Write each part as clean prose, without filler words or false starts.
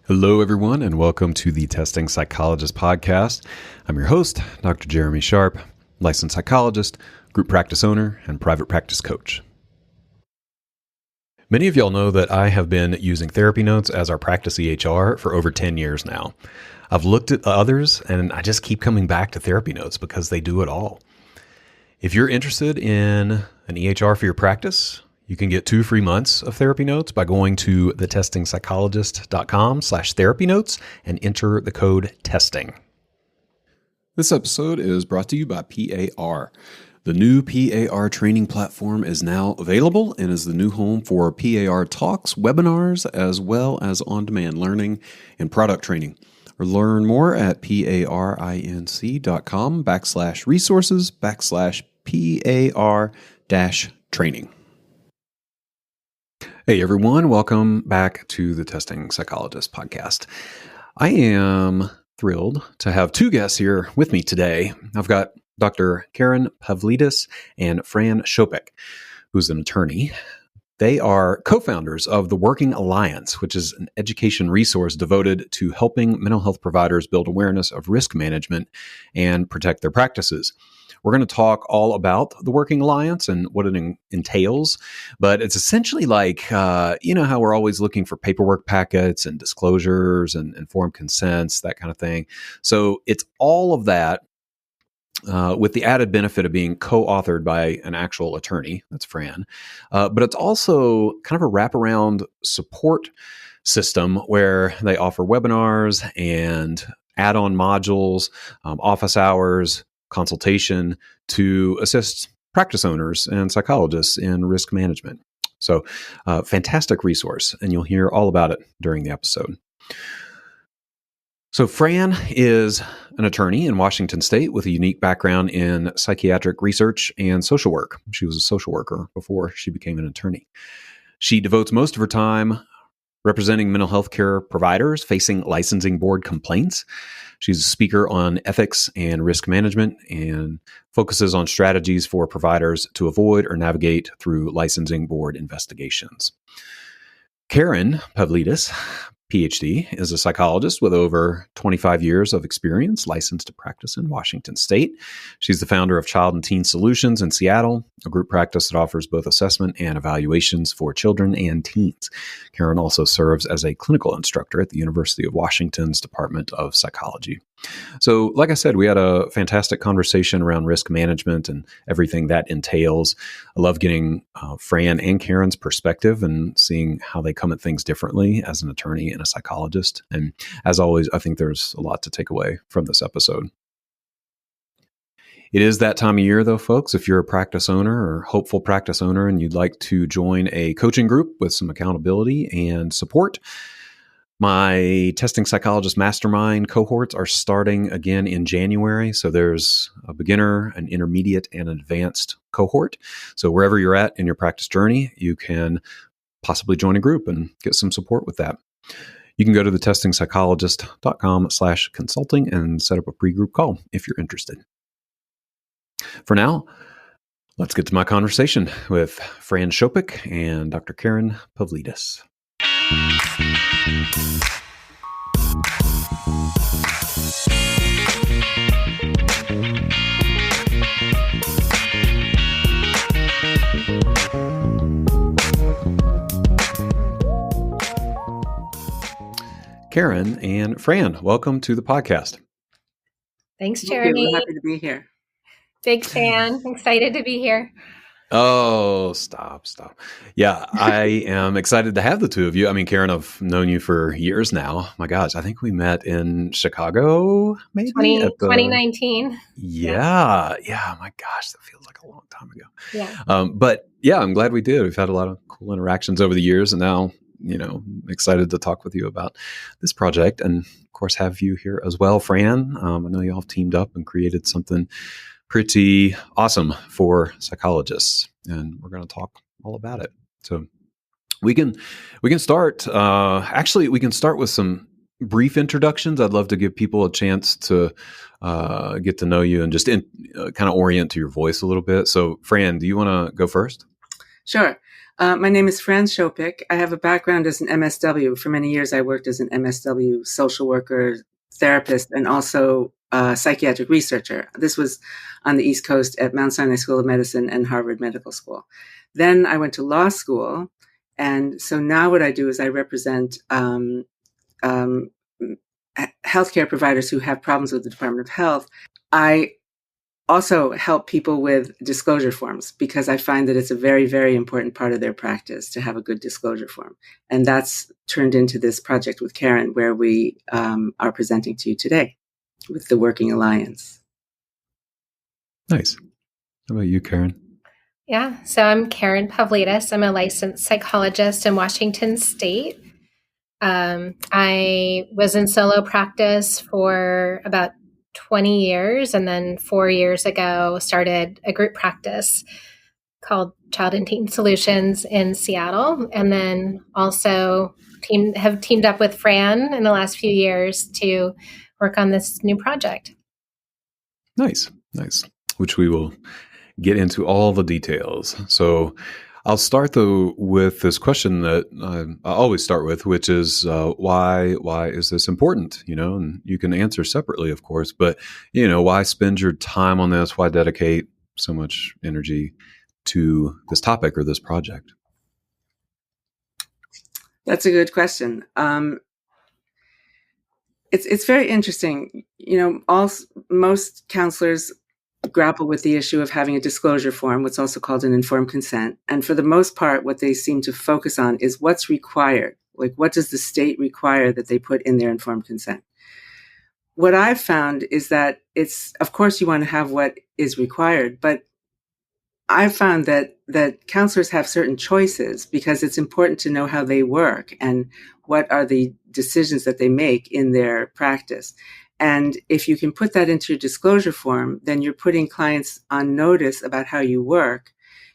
Hello, everyone, and welcome to the Testing Psychologist podcast. I'm your host, Dr. Jeremy Sharp, licensed psychologist, group practice owner, and private practice coach. Many of y'all know that I have been using therapy notes as our practice EHR for over 10 years now. I've looked at others, and I just keep coming back to therapy notes because they do it all. If you're interested in an EHR for your practice, you can get 2 free months of therapy notes by going to thetestingpsychologist.com/therapy notes and enter the code TESTING. This episode is brought to you by PAR. The new PAR training platform is now available and is the new home for PAR talks, webinars, as well as on-demand learning and product training. Or learn more at parinc.com/resources/PAR-training. Hey everyone, welcome back to the Testing Psychologist podcast. I am thrilled to have 2 guests here with me today. I've got Dr. Karen Pavlidis and Fran Schopick, who's an attorney. They are co-founders of the Working Alliance, which is an education resource devoted to helping mental health providers build awareness of risk management and protect their practices. We're going to talk all about the Working Alliance and what it entails, but it's essentially like, you know how we're always looking for paperwork packets and disclosures and informed consents, that kind of thing. So it's all of that with the added benefit of being co-authored by an actual attorney, that's Fran, but it's also kind of a wraparound support system where they offer webinars and add-on modules, office hours, consultation to assist practice owners and psychologists in risk management. So fantastic resource, and you'll hear all about it during the episode. So Fran is an attorney in Washington State with a unique background in psychiatric research and social work. She was a social worker before she became an attorney. She devotes most of her time representing mental health care providers facing licensing board complaints. She's a speaker on ethics and risk management and focuses on strategies for providers to avoid or navigate through licensing board investigations. Karen Pavlidis, PhD, is a psychologist with over 25 years of experience, licensed to practice in Washington State. She's the founder of Child and Teen Solutions in Seattle, a group practice that offers both assessment and evaluations for children and teens. Karen also serves as a clinical instructor at the University of Washington's Department of Psychology. So, like I said, we had a fantastic conversation around risk management and everything that entails. I love getting Fran and Karen's perspective and seeing how they come at things differently as an attorney and a psychologist. And as always, I think there's a lot to take away from this episode. It is that time of year, though, folks. If you're a practice owner or hopeful practice owner and you'd like to join a coaching group with some accountability and support, my Testing Psychologist Mastermind cohorts are starting again in January. So there's a beginner, an intermediate, and an advanced cohort. So wherever you're at in your practice journey, you can possibly join a group and get some support with that. You can go to thetestingpsychologist.com/consulting and set up a pre-group call if you're interested. For now, let's get to my conversation with Fran Schopick and Dr. Karen Pavlidis. Karen and Fran, welcome to the podcast. Thanks, Jeremy. We're happy to be here. Big fan. Excited to be here. Oh, stop. Yeah, I am excited to have the two of you. I mean, Karen, I've known you for years now. My gosh, I think we met in Chicago, maybe? 2019. Yeah, my gosh, that feels like a long time ago. Yeah. But yeah, I'm glad we did. We've had a lot of cool interactions over the years, and now, excited to talk with you about this project and, of course, have you here as well, Fran. I know you all have teamed up and created something pretty awesome for psychologists, and we're going to talk all about it. So we can start. Actually, we can start with some brief introductions. I'd love to give people a chance to get to know you and just kind of orient to your voice a little bit. So, Fran, do you want to go first? Sure. My name is Fran Schopick. I have a background as an MSW. For many years, I worked as an MSW social worker, therapist, and also psychiatric researcher. This was on the East Coast at Mount Sinai School of Medicine and Harvard Medical School. Then I went to law school. And so now what I do is I represent healthcare providers who have problems with the Department of Health. I also help people with disclosure forms because I find that it's a very, very important part of their practice to have a good disclosure form. And that's turned into this project with Karen, where we are presenting to you today with the Working Alliance. Nice. How about you, Karen? Yeah, so I'm Karen Pavlidis. I'm a licensed psychologist in Washington State. I was in solo practice for about 20 years, and then 4 years ago started a group practice called Child and Teen Solutions in Seattle, and then also have teamed up with Fran in the last few years to work on this new project. Nice. Which we will get into all the details. So I'll start though with this question that I always start with, which is why is this important? And you can answer separately, of course, but why spend your time on this? Why dedicate so much energy to this topic or this project? That's a good question. It's very interesting. Most counselors grapple with the issue of having a disclosure form, what's also called an informed consent. And for the most part, what they seem to focus on is what's required. Like, what does the state require that they put in their informed consent? What I've found is that of course, you want to have what is required, but I've found that counselors have certain choices because it's important to know how they work and what are the decisions that they make in their practice. And if you can put that into your disclosure form, then you're putting clients on notice about how you work.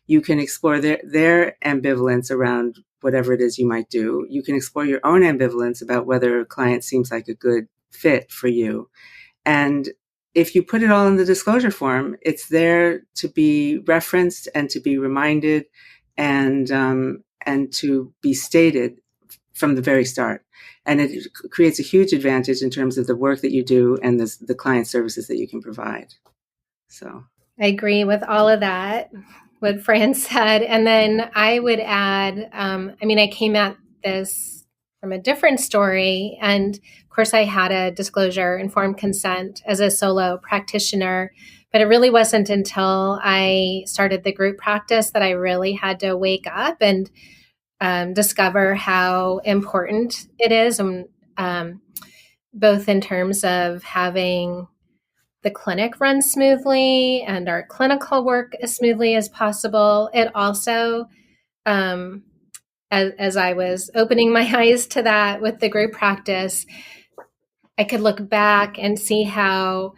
You can explore their ambivalence around whatever it is you might do. You can explore your own ambivalence about whether a client seems like a good fit for you. And if you put it all in the disclosure form, it's there to be referenced and to be reminded and to be stated from the very start. And it creates a huge advantage in terms of the work that you do and the client services that you can provide. So I agree with all of that, what Fran said. And then I would add, I came at this from a different story. And of course, I had a disclosure informed consent as a solo practitioner. But it really wasn't until I started the group practice that I really had to wake up and discover how important it is, both in terms of having the clinic run smoothly and our clinical work as smoothly as possible. It also, as I was opening my eyes to that with the group practice, I could look back and see how,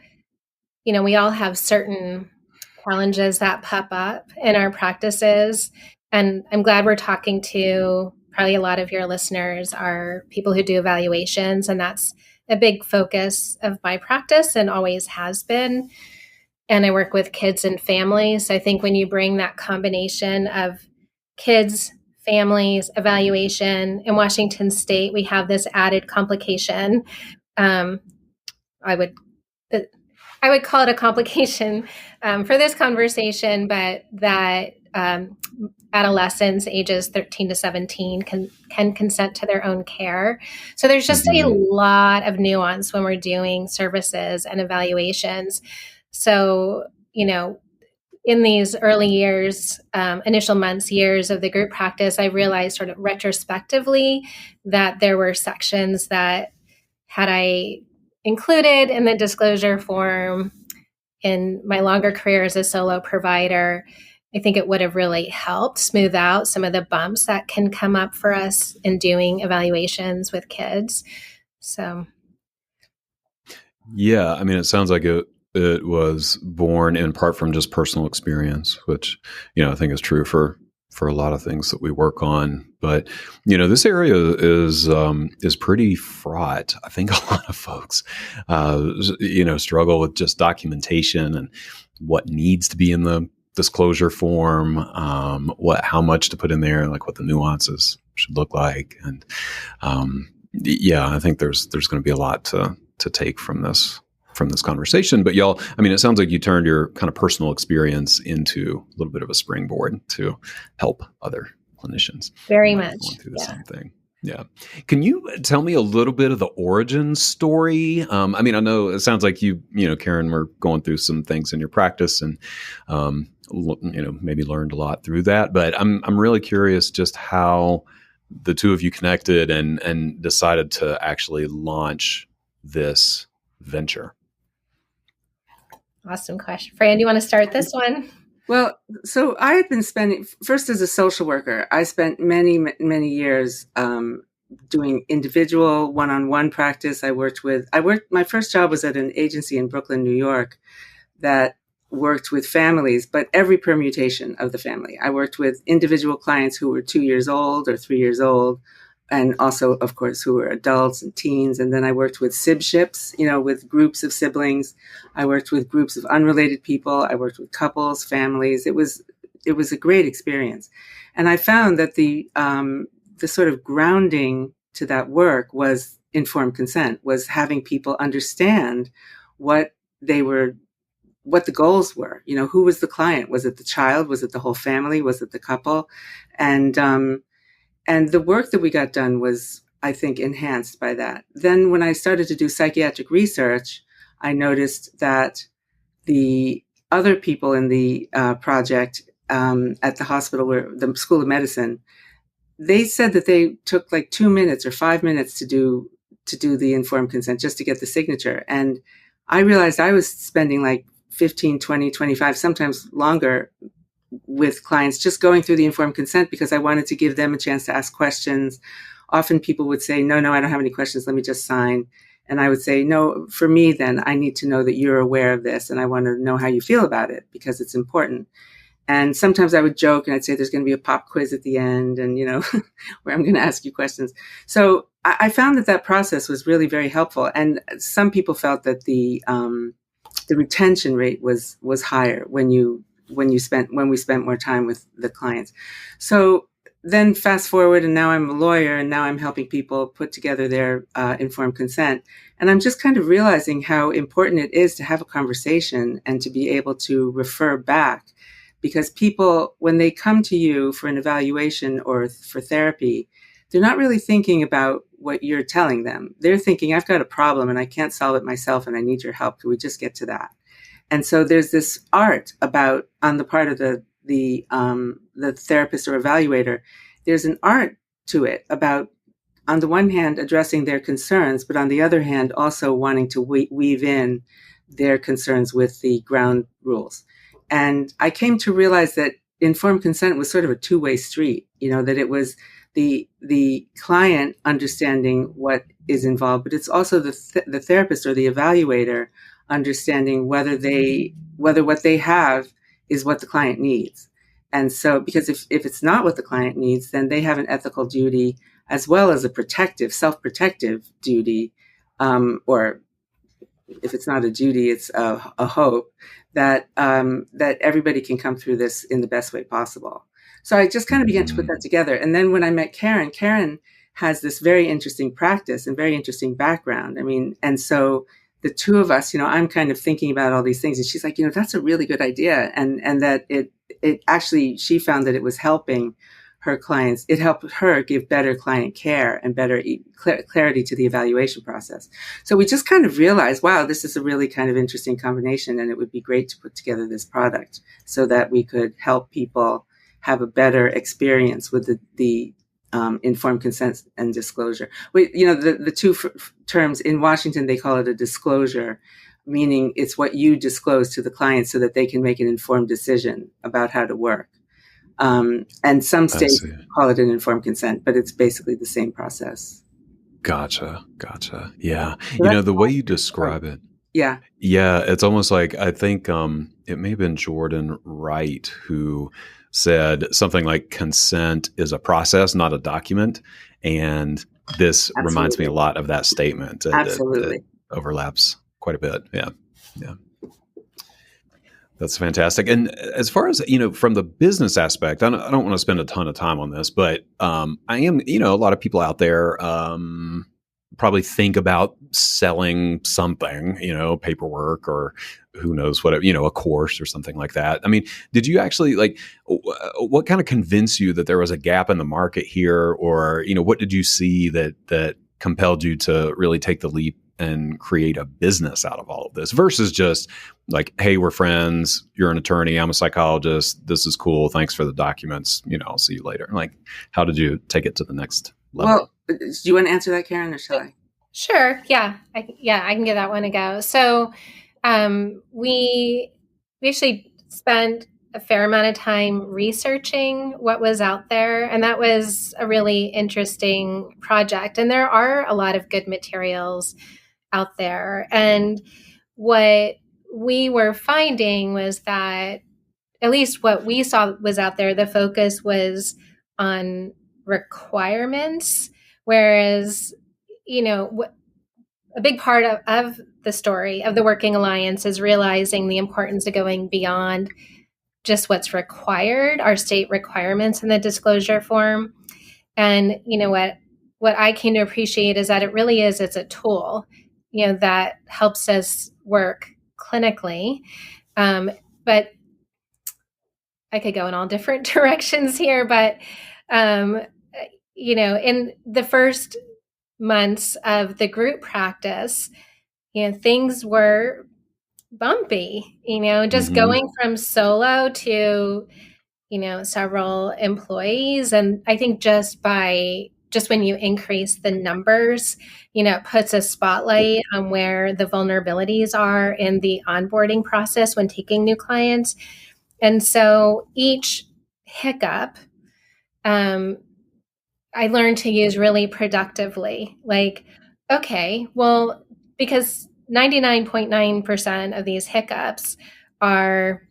we all have certain challenges that pop up in our practices. And I'm glad we're talking to probably a lot of your listeners are people who do evaluations, and that's a big focus of my practice and always has been. And I work with kids and families. So I think when you bring that combination of kids, families, evaluation, in Washington State, we have this added complication. I would call it a complication for this conversation, but that adolescents ages 13 to 17 can consent to their own care. So there's just a lot of nuance when we're doing services and evaluations. So, in these early years, initial months, years of the group practice, I realized sort of retrospectively that there were sections that had I included in the disclosure form in my longer career as a solo provider, I think it would have really helped smooth out some of the bumps that can come up for us in doing evaluations with kids. So, yeah, it sounds like it was born in part from just personal experience, which I think is true for a lot of things that we work on. But this area is pretty fraught. I think a lot of folks struggle with just documentation and what needs to be in the disclosure form, how much to put in there, like what the nuances should look like. And yeah, I think there's going to be a lot to take from this conversation. But y'all, I mean, it sounds like you turned your kind of personal experience into a little bit of a springboard to help other clinicians. Very much going through the same thing. Yeah. Can you tell me a little bit of the origin story? I mean, I know it sounds like you know, Karen, were going through some things in your practice and, you know, maybe learned a lot through that, but I'm really curious just how the two of you connected and decided to actually launch this venture. Awesome question. Fran, do you want to start this one? Well, so I had been first as a social worker, I spent many, many years doing individual one-on-one practice. My first job was at an agency in Brooklyn, New York, that worked with families, but every permutation of the family. I worked with individual clients who were 2 years old or 3 years old, and also, of course, who were adults and teens. And then I worked with sibships, you know, with groups of siblings. I worked with groups of unrelated people. I worked with couples, families. It was a great experience. And I found that the sort of grounding to that work was informed consent, was having people understand what the goals were. You know, who was the client? Was it the child? Was it the whole family? Was it the couple? And the work that we got done was, I think, enhanced by that. Then when I started to do psychiatric research, I noticed that the other people in the project at the hospital, the School of Medicine, they said that they took like 2 minutes or 5 minutes to do the informed consent, just to get the signature. And I realized I was spending like 15, 20, 25, sometimes longer with clients, just going through the informed consent because I wanted to give them a chance to ask questions. Often people would say, no, I don't have any questions. Let me just sign. And I would say, no, for me, then I need to know that you're aware of this. And I want to know how you feel about it because it's important. And sometimes I would joke and I'd say there's going to be a pop quiz at the end and, you know, where I'm going to ask you questions. So I found that process was really very helpful. And some people felt that the retention rate was higher when we spent more time with the clients. So then fast forward, and now I'm a lawyer, and now I'm helping people put together their informed consent. And I'm just kind of realizing how important it is to have a conversation and to be able to refer back. Because people, when they come to you for an evaluation or for therapy, they're not really thinking about what you're telling them. They're thinking, I've got a problem and I can't solve it myself and I need your help. Could we just get to that? And so there's this art about, on the part of the therapist or evaluator, there's an art to it about, on the one hand, addressing their concerns, but on the other hand, also wanting to weave in their concerns with the ground rules. And I came to realize that informed consent was sort of a two-way street, you know, that it was the client understanding what is involved, but it's also the therapist or the evaluator understanding whether what they have is what the client needs. And so, because if it's not what the client needs, then they have an ethical duty as well as a self-protective duty, or if it's not a duty, it's a hope that everybody can come through this in the best way possible. So I just kind of began to put that together. And then when I met Karen has this very interesting practice and very interesting background. I mean, and so the two of us, you know, I'm kind of thinking about all these things, and she's like, you know, that's a really good idea. And that it actually, she found that it was helping her clients. It helped her give better client care and better clarity to the evaluation process. So we just kind of realized, wow, this is a really kind of interesting combination, and it would be great to put together this product so that we could help people have a better experience with the informed consent and disclosure. The two terms in Washington, they call it a disclosure, meaning it's what you disclose to the client so that they can make an informed decision about how to work. And some states call it an informed consent, but it's basically the same process. Gotcha. Yeah. So the way you describe it. Yeah. Yeah. It's almost like, I think it may have been Jordan Wright who said something like consent is a process, not a document. And this reminds me a lot of that statement. Absolutely. It overlaps quite a bit. Yeah. That's fantastic. And as far as, from the business aspect, I don't want to spend a ton of time on this, but I am, a lot of people out there probably think about selling something, paperwork or who knows what, a course or something like that. I mean, did you actually what kind of convinced you that there was a gap in the market here? Or, what did you see that compelled you to really take the leap and create a business out of all of this versus just like, hey, we're friends, you're an attorney, I'm a psychologist, this is cool, thanks for the documents, I'll see you later. Like, how did you take it to the next level? Well, do you want to answer that, Karen, or shall I? Sure. Yeah. I can give that one a go. So we actually spent a fair amount of time researching what was out there. And that was a really interesting project. And there are a lot of good materials out there. And what we were finding was that, at least what we saw was out there, the focus was on requirements, whereas, a big part of the story of the Working Alliance is realizing the importance of going beyond just what's required, our state requirements in the disclosure form. And what I came to appreciate is that it's a tool, that helps us work clinically. But I could go in all different directions here, but in the first months of the group practice, things were bumpy, just going from solo to, several employees. And I think just when you increase the numbers, it puts a spotlight on where the vulnerabilities are in the onboarding process when taking new clients. And so each hiccup, I learned to use really productively. Like, okay, well, because 99.9% of these hiccups are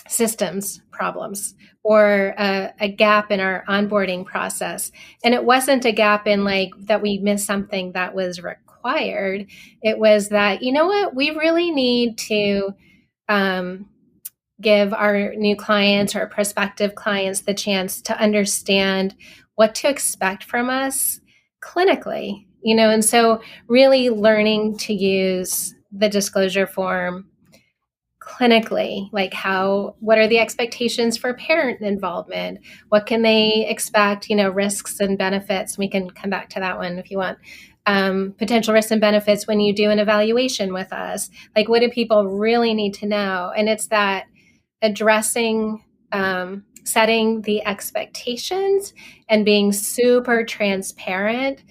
systems problems or a gap in our onboarding process. And it wasn't a gap in that we missed something that was required. It was that, we really need to give our new clients or prospective clients the chance to understand what to expect from us clinically, and so really learning to use the disclosure form clinically, what are the expectations for parent involvement? What can they expect, risks and benefits? We can come back to that one if you want. Potential risks and benefits when you do an evaluation with us. What do people really need to know? And it's that addressing, setting the expectations and being super transparent.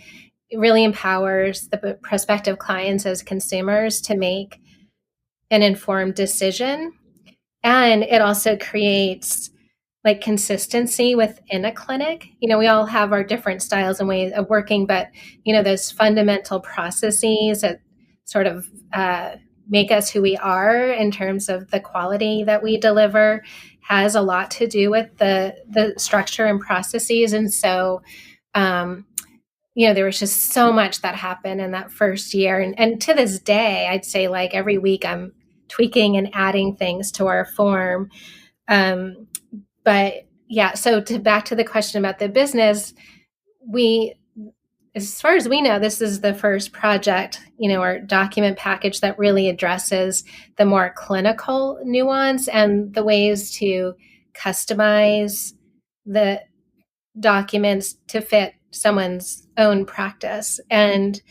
It really empowers the prospective clients as consumers to make an informed decision. And it also creates consistency within a clinic. We all have our different styles and ways of working, but those fundamental processes that sort of make us who we are in terms of the quality that we deliver has a lot to do with the structure and processes. And so, there was just so much that happened in that first year. And to this day, I'd say every week I'm tweaking and adding things to our form. But yeah, so back to the question about the business, as far as we know, this is the first project, or document package that really addresses the more clinical nuance and the ways to customize the documents to fit someone's own practice. And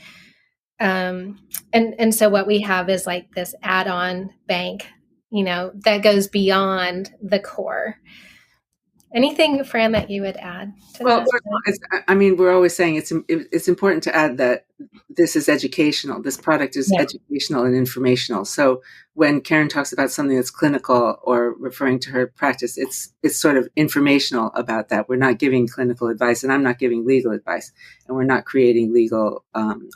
so what we have is this add-on bank, that goes beyond the core. Anything, Fran, that you would add to Well, that? first of all, we're always saying it's important to add that this is educational. This product is educational and informational. So when Karen talks about something that's clinical or referring to her practice, it's sort of informational about that. We're not giving clinical advice, and I'm not giving legal advice, and we're not creating legal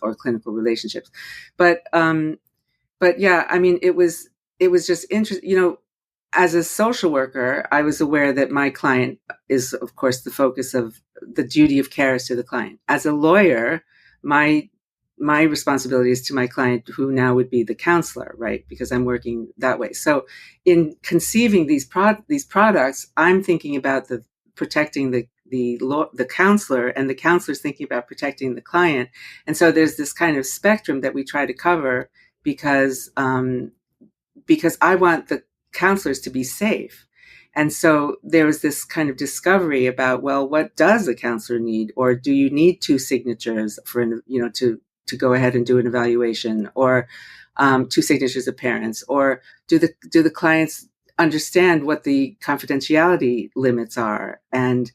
or clinical relationships. But yeah, it was just interesting. As a social worker, I was aware that my client is, of course, the focus of the duty of care is to the client. As a lawyer, my my responsibility is to my client, who now would be the counselor, right? Because I'm working that way. So in conceiving these products, I'm thinking about the protecting the counselor, and the counselor's thinking about protecting the client. And so there's this kind of spectrum that we try to cover, because I want the counselors to be safe. And so there was this kind of discovery about, well, what does a counselor need? Or do you need two signatures for, to go ahead and do an evaluation, or two signatures of parents? Or do the clients understand what the confidentiality limits are? And,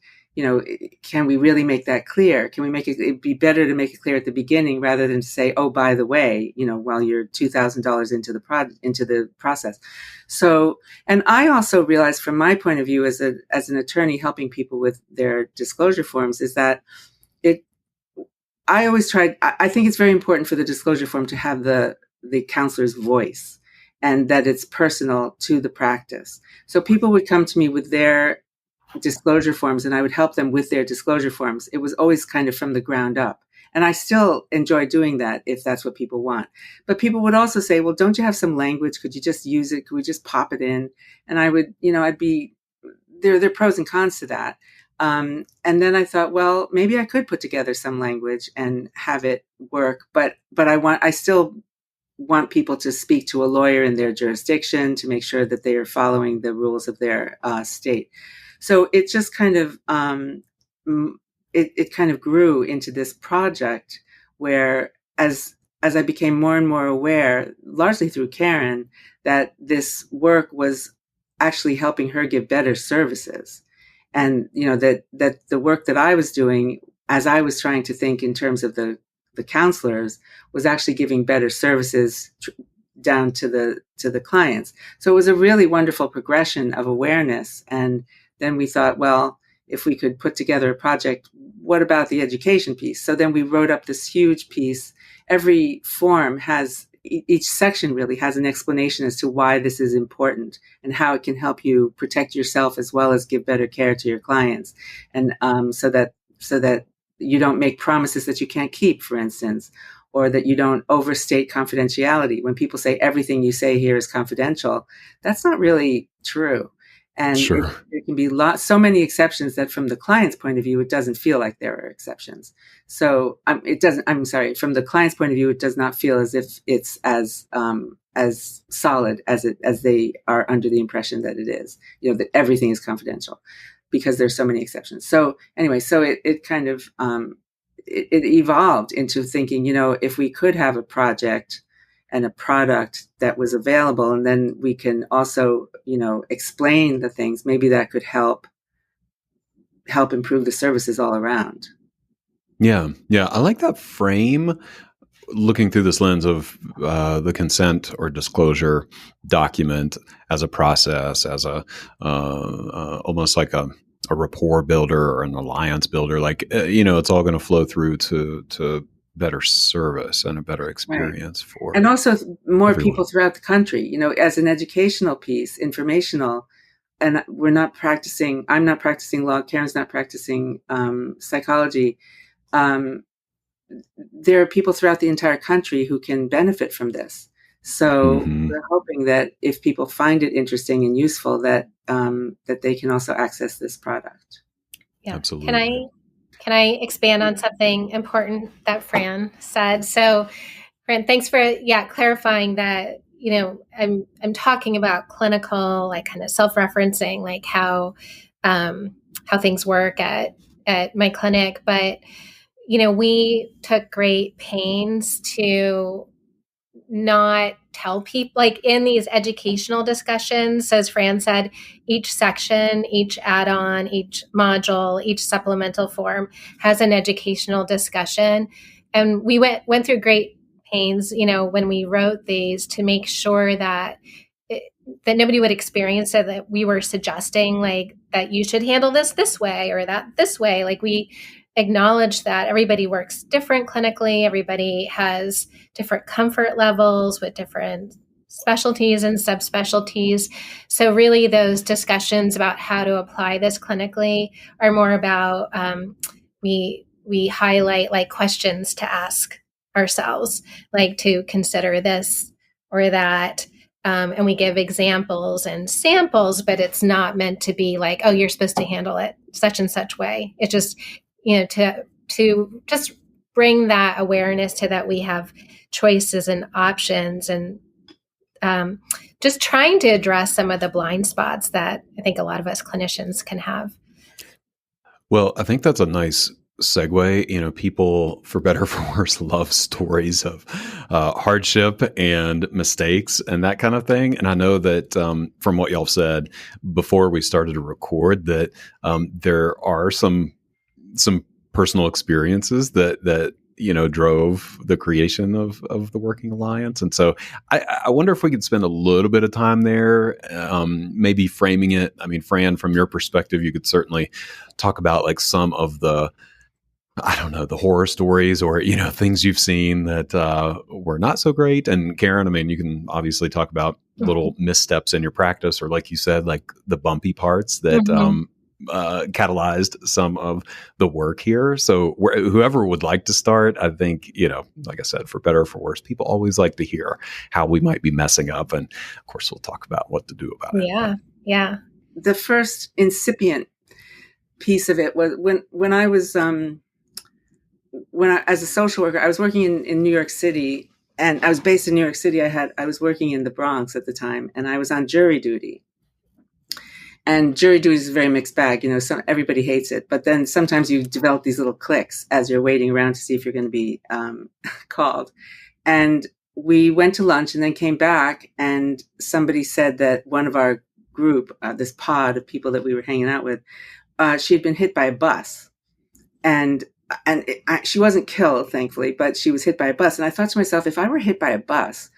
can we really make that clear? Can we make it'd be better to make it clear at the beginning, rather than to say, oh, by the way, while you're $2,000 into the process. So, and I also realized, from my point of view as an attorney helping people with their disclosure forms, is that I think it's very important for the disclosure form to have the counselor's voice, and that it's personal to the practice. So people would come to me with their disclosure forms, and I would help them with their disclosure forms. It was always kind of from the ground up. And I still enjoy doing that if that's what people want. But people would also say, well, don't you have some language? Could you just use it? Could we just pop it in? And I would, there are pros and cons to that. And then I thought, well, maybe I could put together some language and have it work. But I still want people to speak to a lawyer in their jurisdiction to make sure that they are following the rules of their state. So it just kind of, it kind of grew into this project where, as I became more and more aware, largely through Karen, that this work was actually helping her give better services. And, that the work that I was doing, as I was trying to think in terms of the counselors, was actually giving better services down to the clients. So it was a really wonderful progression of awareness. And then we thought, well, if we could put together a project, what about the education piece? So then we wrote up this huge piece. Every form has, each section really has an explanation as to why this is important and how it can help you protect yourself as well as give better care to your clients. And so that you don't make promises that you can't keep, for instance, or that you don't overstate confidentiality. When people say everything you say here is confidential, that's not really true. And sure, there can be so many exceptions that, from the client's point of view, it doesn't feel like there are exceptions. So it doesn't. I'm sorry. From the client's point of view, it does not feel as if it's as solid as they are under the impression that it is. That everything is confidential, because there's so many exceptions. So anyway, so it kind of it evolved into thinking, if we could have a project and a product that was available, and then we can also, explain the things, maybe that could help improve the services all around. Yeah. I like that frame, looking through this lens of the consent or disclosure document as a process, as a almost like a rapport builder or an alliance builder. Like, it's all going to flow through to better service and a better experience, right, for, and also more everyone. People throughout the country, as an educational piece, informational. And I'm not practicing law. Karen's not practicing psychology. There are people throughout the entire country who can benefit from this. So we're hoping that if people find it interesting and useful, that they can also access this product. Yeah, absolutely. Can I expand on something important that Fran said? So, Fran, thanks for clarifying that. I'm talking about clinical, like kind of self-referencing, like how things work at my clinic. But we took great pains to not tell people, like in these educational discussions, as Fran said, each section, each add-on, each module, each supplemental form has an educational discussion. And we went through great pains, when we wrote these, to make sure that that nobody would experience it, that we were suggesting like that you should handle this way or that this way. Like, we acknowledge that everybody works different clinically. Everybody has different comfort levels with different specialties and subspecialties. So really those discussions about how to apply this clinically are more about, we highlight like questions to ask ourselves, like to consider this or that. And we give examples and samples, but it's not meant to be like, oh, you're supposed to handle it such and such way. It just, to just bring that awareness to that we have choices and options, and just trying to address some of the blind spots that I think a lot of us clinicians can have. Well, I think that's a nice segue. People, for better or for worse, love stories of hardship and mistakes and that kind of thing. And I know that from what y'all said before we started to record, that there are some personal experiences that drove the creation of the Working Alliance. And so I wonder if we could spend a little bit of time there, maybe framing it. I mean, Fran, from your perspective, you could certainly talk about like some of the, I don't know, the horror stories or, things you've seen that were not so great. And Karen, I mean, you can obviously talk about little missteps in your practice, or like you said, like the bumpy parts that catalyzed some of the work here. So whoever would like to start, I think, like I said, for better or for worse, people always like to hear how we might be messing up. And of course, we'll talk about what to do about it. Yeah. The first incipient piece of it was when I was, as a social worker, I was working in New York City, and I was based in New York City. I was working in the Bronx at the time, and I was on jury duty. And jury duty is a very mixed bag. Everybody hates it, but then sometimes you develop these little cliques as you're waiting around to see if you're going to be called. And we went to lunch and then came back, and somebody said that one of our group, this pod of people that we were hanging out with, she had been hit by a bus, and she wasn't killed, thankfully, but she was hit by a bus. And I thought to myself, if I were hit by a bus,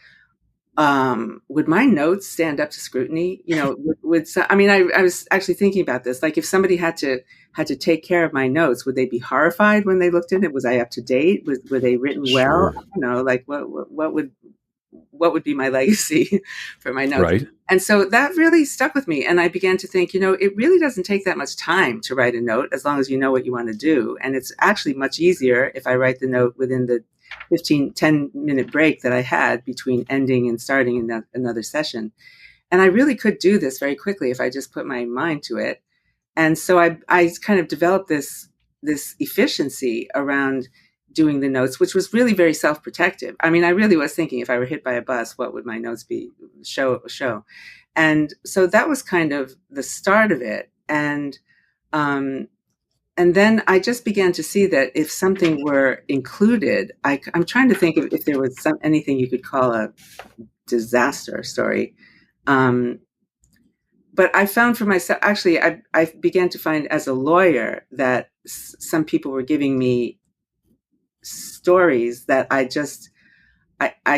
would my notes stand up to scrutiny? I was actually thinking about this. Like, if somebody had to take care of my notes, would they be horrified when they looked at it? Was I up to date? Were they written well? Sure. Like what would be my legacy for my notes? Right. And so that really stuck with me. And I began to think, it really doesn't take that much time to write a note as long as you know what you want to do. And it's actually much easier if I write the note within the 10-minute break that I had between ending and starting another session. And I really could do this very quickly if I just put my mind to it. And so I kind of developed this efficiency around doing the notes, which was really very self-protective. I mean, I really was thinking, if I were hit by a bus, what would my notes be? Show. And so that was kind of the start of it. And then I just began to see that if something were included, I'm trying to think of if there was anything you could call a disaster story. But I found for myself, actually, I began to find as a lawyer that some people were giving me stories that I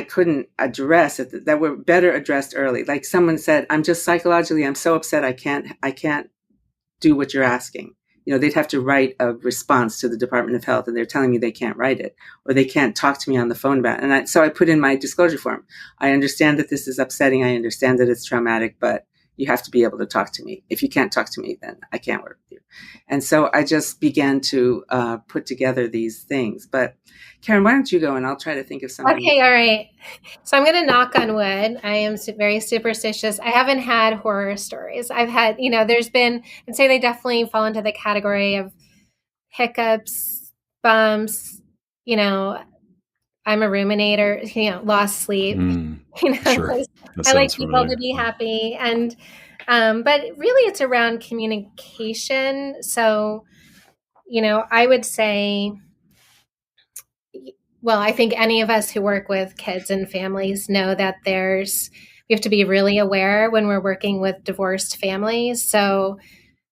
couldn't address that were better addressed early. Like someone said, I'm so upset I can't do what you're asking. They'd have to write a response to the Department of Health, and they're telling me they can't write it, or they can't talk to me on the phone about it. And so I put in my disclosure form. I understand that this is upsetting. I understand that it's traumatic, but you have to be able to talk to me. If you can't talk to me, then I can't work with you. And so I just began to put together these things. But Karen, why don't you go, and I'll try to think of something. Okay, all right. So I'm going to knock on wood. I am very superstitious. I haven't had horror stories. I've had, there's been, I'd say they definitely fall into the category of hiccups, bumps, I'm a ruminator, lost sleep. Sure. I like people to be happy. And, but really it's around communication. So, I would say, well, I think any of us who work with kids and families know that we have to be really aware when we're working with divorced families. So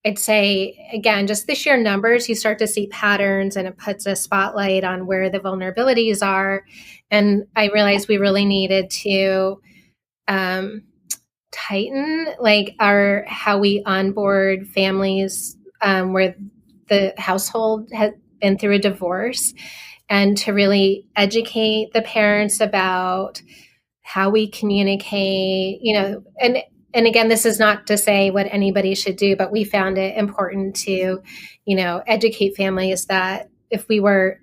I'd say, again, just the sheer numbers, you start to see patterns, and it puts a spotlight on where the vulnerabilities are. And I realized we really needed to tighten how we onboard families where the household has been through a divorce, and to really educate the parents about how we communicate, and again, this is not to say what anybody should do, but we found it important to, educate families that if we were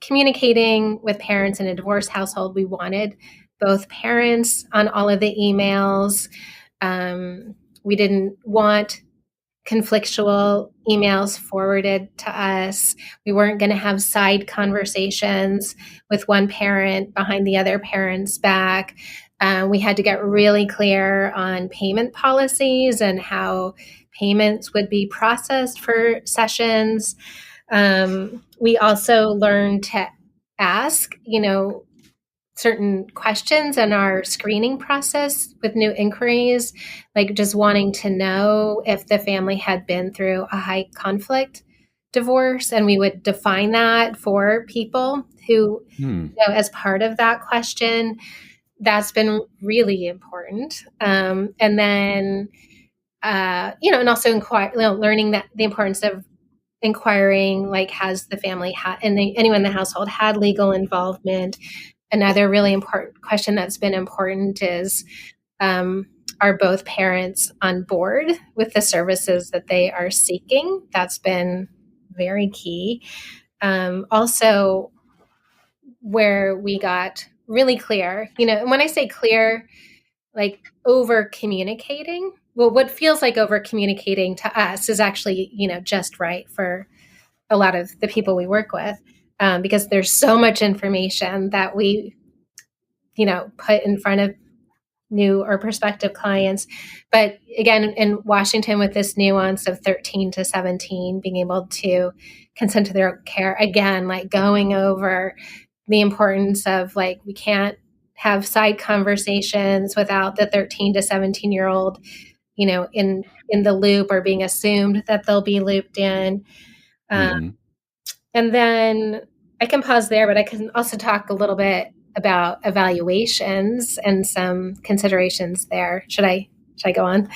communicating with parents in a divorce household, we wanted both parents on all of the emails. We didn't want conflictual emails forwarded to us. We weren't going to have side conversations with one parent behind the other parent's back. We had to get really clear on payment policies and how payments would be processed for sessions. We also learned to ask, certain questions in our screening process with new inquiries, like just wanting to know if the family had been through a high conflict divorce. And we would define that for people who, as part of that question. That's been really important. And then, and also learning that the importance of inquiring, like, has the family and anyone in the household had legal involvement. Another really important question that's been important is, are both parents on board with the services that they are seeking? That's been very key. Also, where we got really clear, and when I say clear, like over communicating, well, what feels like over communicating to us is actually, just right for a lot of the people we work with. Because there's so much information that we, put in front of new or prospective clients. But again, in Washington, with this nuance of 13 to 17, being able to consent to their own care, again, like going over the importance of, like, we can't have side conversations without the 13 to 17-year-old, in the loop or being assumed that they'll be looped in. And then I can pause there, but I can also talk a little bit about evaluations and some considerations there. Should I go on?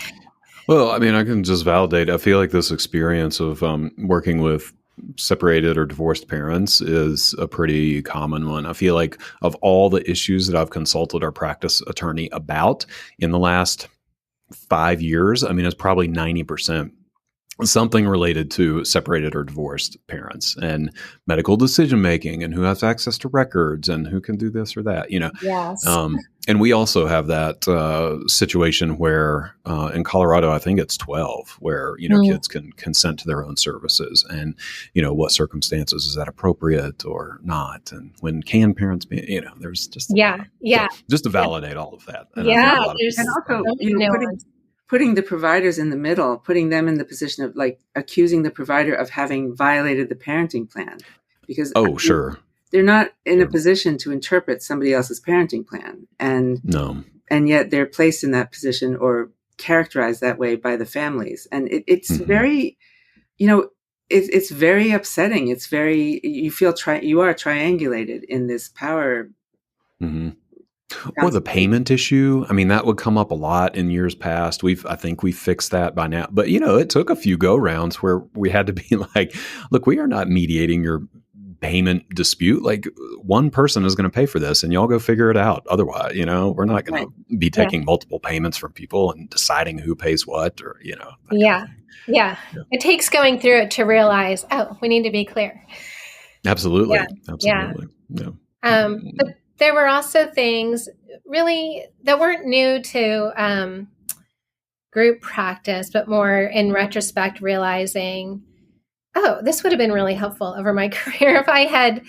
Well, I mean, I can just validate. I feel like this experience of working with separated or divorced parents is a pretty common one. I feel like of all the issues that I've consulted our practice attorney about in the last 5 years, I mean, it's probably 90% something related to separated or divorced parents and medical decision making and who has access to records and who can do this or that, Yes. And we also have that situation where in Colorado, I think it's 12, where, kids can consent to their own services, and, what circumstances is that appropriate or not? And when can parents be, there's just, so just to validate all of that. And and also, putting the providers in the middle, putting them in the position of, like, accusing the provider of having violated the parenting plan, because they're not in a position to interpret somebody else's parenting plan, and yet they're placed in that position or characterized that way by the families, and it's very, it's very upsetting. It's very, you feel you are triangulated in this power. Or the payment issue. I mean, that would come up a lot in years past. I think we fixed that by now. But, it took a few go rounds where we had to be like, look, we are not mediating your payment dispute. Like, one person is going to pay for this and y'all go figure it out. Otherwise, we're not going to be taking multiple payments from people and deciding who pays what, or, Yeah. It takes going through it to realize, we need to be clear. Absolutely. Yeah. But there were also things really that weren't new to group practice, but more in retrospect, realizing, this would have been really helpful over my career if I had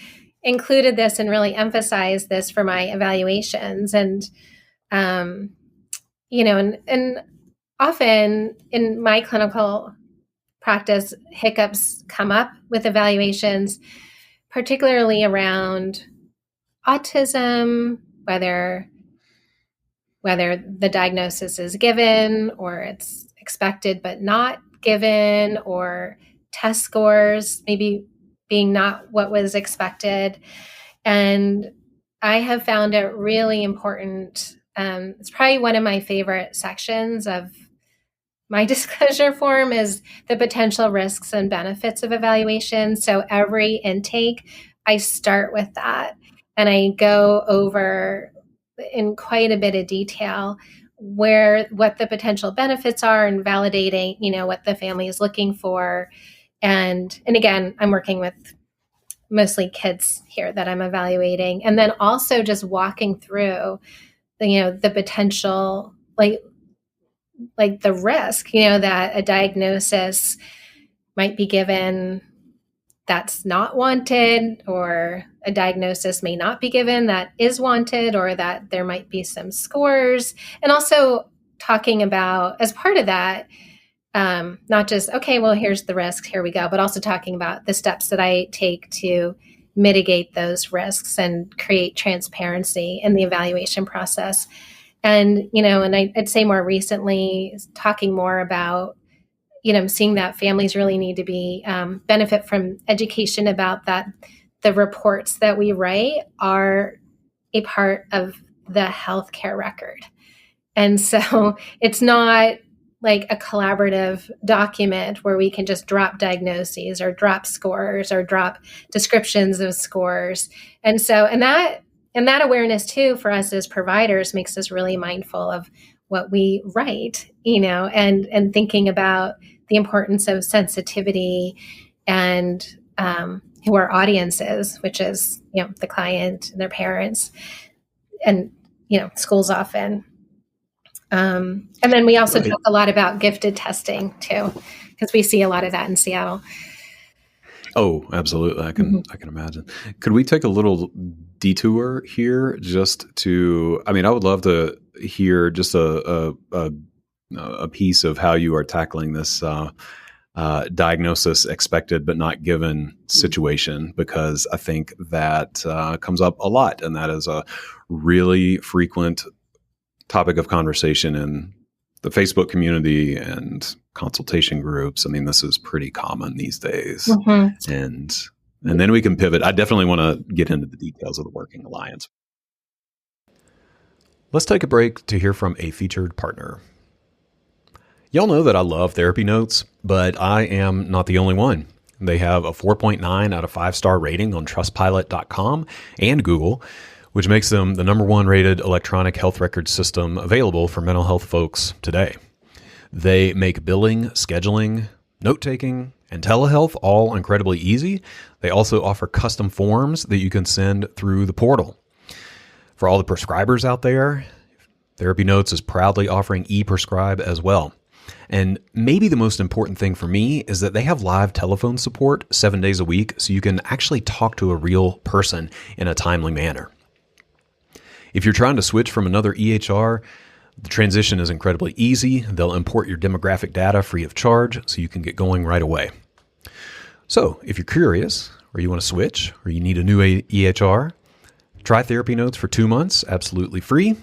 included this and really emphasized this for my evaluations. And, and often in my clinical practice, hiccups come up with evaluations, particularly around autism, whether the diagnosis is given or it's expected but not given, or test scores maybe being not what was expected. And I have found it really important. It's probably one of my favorite sections of my disclosure form is the potential risks and benefits of evaluation. So every intake, I start with that. And I go over in quite a bit of detail what the potential benefits are, and validating, what the family is looking for. And again, I'm working with mostly kids here that I'm evaluating. And then also just walking through the potential, like the risk, that a diagnosis might be given that's not wanted, or a diagnosis may not be given that is wanted, or that there might be some scores. And also talking about, as part of that, not just, okay, well, here's the risks, here we go, but also talking about the steps that I take to mitigate those risks and create transparency in the evaluation process. And, and I'd say more recently, talking more about, seeing that families really need to be benefit from education about that. The reports that we write are a part of the healthcare record. And so it's not like a collaborative document where we can just drop diagnoses or drop scores or drop descriptions of scores. And so, and that awareness too for us as providers makes us really mindful of what we write, and thinking about the importance of sensitivity and who our audience is, which is, the client and their parents and, schools often. And then we also talk a lot about gifted testing too, because we see a lot of that in Seattle. Oh, absolutely. I can imagine. Could we take a little detour here just to, I would love to hear just a piece of how you are tackling this diagnosis expected but not given situation, because I think that comes up a lot, and that is a really frequent topic of conversation in the Facebook community and consultation groups. This is pretty common these days. Mm-hmm. And then we can pivot. I definitely want to get into the details of the Working Alliance. Let's take a break to hear from a featured partner. Y'all know that I love Therapy Notes, but I am not the only one. They have a 4.9 out of 5-star rating on Trustpilot.com and Google, which makes them the #1 rated electronic health record system available for mental health folks today. They make billing, scheduling, note-taking, and telehealth all incredibly easy. They also offer custom forms that you can send through the portal. For all the prescribers out there, Therapy Notes is proudly offering e-prescribe as well. And maybe the most important thing for me is that they have live telephone support 7 days a week, so you can actually talk to a real person in a timely manner. If you're trying to switch from another EHR, the transition is incredibly easy. They'll import your demographic data free of charge, so you can get going right away. So if you're curious, or you want to switch, or you need a new EHR, try Therapy Notes for 2 months, absolutely free.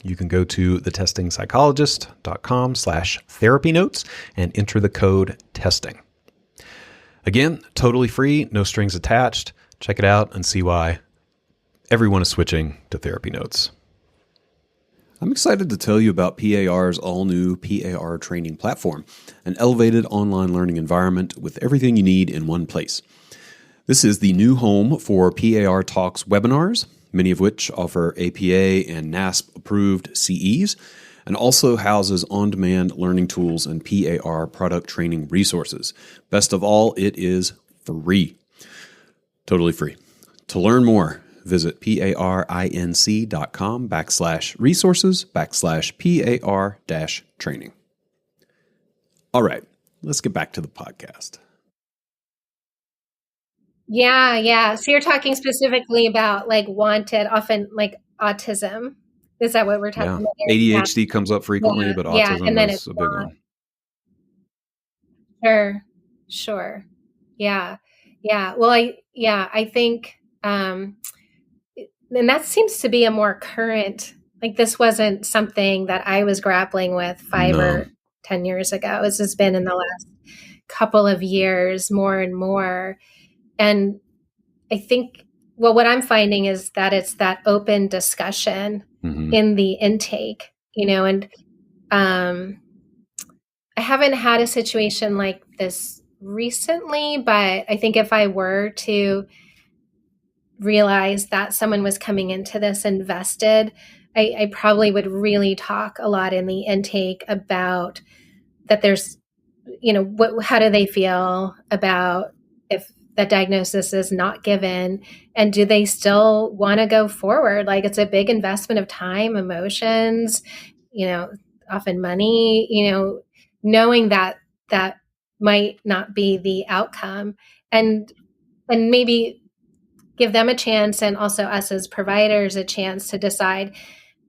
You can go to thetestingpsychologist.com/therapy notes and enter the code TESTING. Again, totally free, no strings attached. Check it out and see why everyone is switching to Therapy Notes. I'm excited to tell you about PAR's all-new PAR training platform, an elevated online learning environment with everything you need in one place. This is the new home for PAR Talks webinars, many of which offer APA and NASP-approved CEs, and also houses on-demand learning tools and PAR product training resources. Best of all, it is free. Totally free. To learn more, visit parinc.com/resources/PAR-training. All right, let's get back to the podcast. Yeah. So you're talking specifically about wanted, often autism. Is that what we're talking about? ADHD comes up frequently, but autism and then is a big one. Sure. Yeah. Well, I think, and that seems to be a more current, this wasn't something that I was grappling with 5 or 10 years ago. This has been in the last couple of years, more and more. And I think, what I'm finding is that it's that open discussion in the intake, and I haven't had a situation like this recently, but I think if I were to realize that someone was coming into this invested, I probably would really talk a lot in the intake about that there's, how do they feel about if that diagnosis is not given, and do they still want to go forward? Like, it's a big investment of time, emotions, often money, knowing that that might not be the outcome, and maybe give them a chance, and also us as providers a chance to decide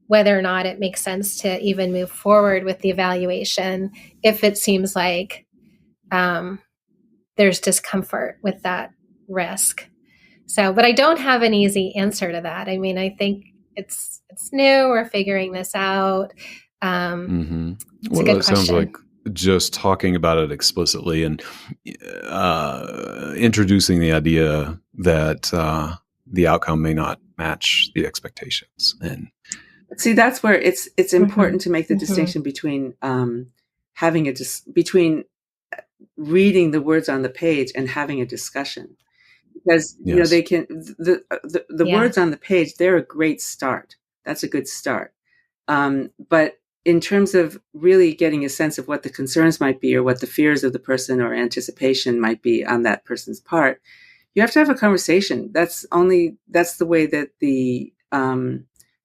whether or not it makes sense to even move forward with the evaluation if it seems like there's discomfort with that risk. So, but I don't have an easy answer to that. I mean, I think it's new. We're figuring this out. It's well, a good it sounds question. like just talking about it explicitly and introducing the idea that the outcome may not match the expectations. And see, that's where it's important to make the distinction between between reading the words on the page and having a discussion, because they can the words on the page, they're a great start. That's a good start. But in terms of really getting a sense of what the concerns might be, or what the fears of the person or anticipation might be on that person's part, you have to have a conversation. That's the way that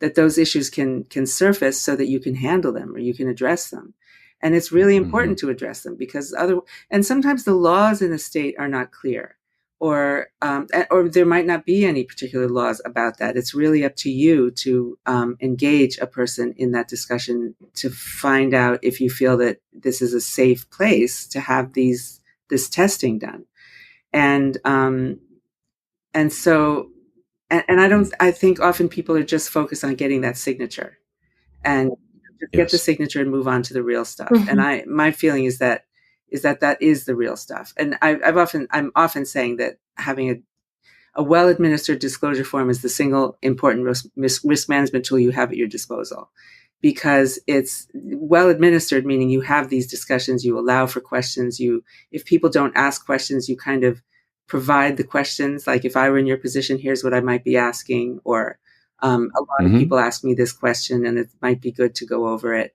that those issues can surface, so that you can handle them or you can address them. And it's really important to address them, because and sometimes the laws in a state are not clear, or there might not be any particular laws about that. It's really up to you to engage a person in that discussion to find out if you feel that this is a safe place to have this testing done. And so I think often people are just focused on getting that signature and get the signature and move on to the real stuff. And my feeling is that is the real stuff. And I'm often saying that having a well-administered disclosure form is the single important risk management tool you have at your disposal, because it's well administered, meaning you have these discussions, you allow for questions, if people don't ask questions, you kind of provide the questions. Like, if I were in your position, here's what I might be asking, or a lot of people ask me this question and it might be good to go over it.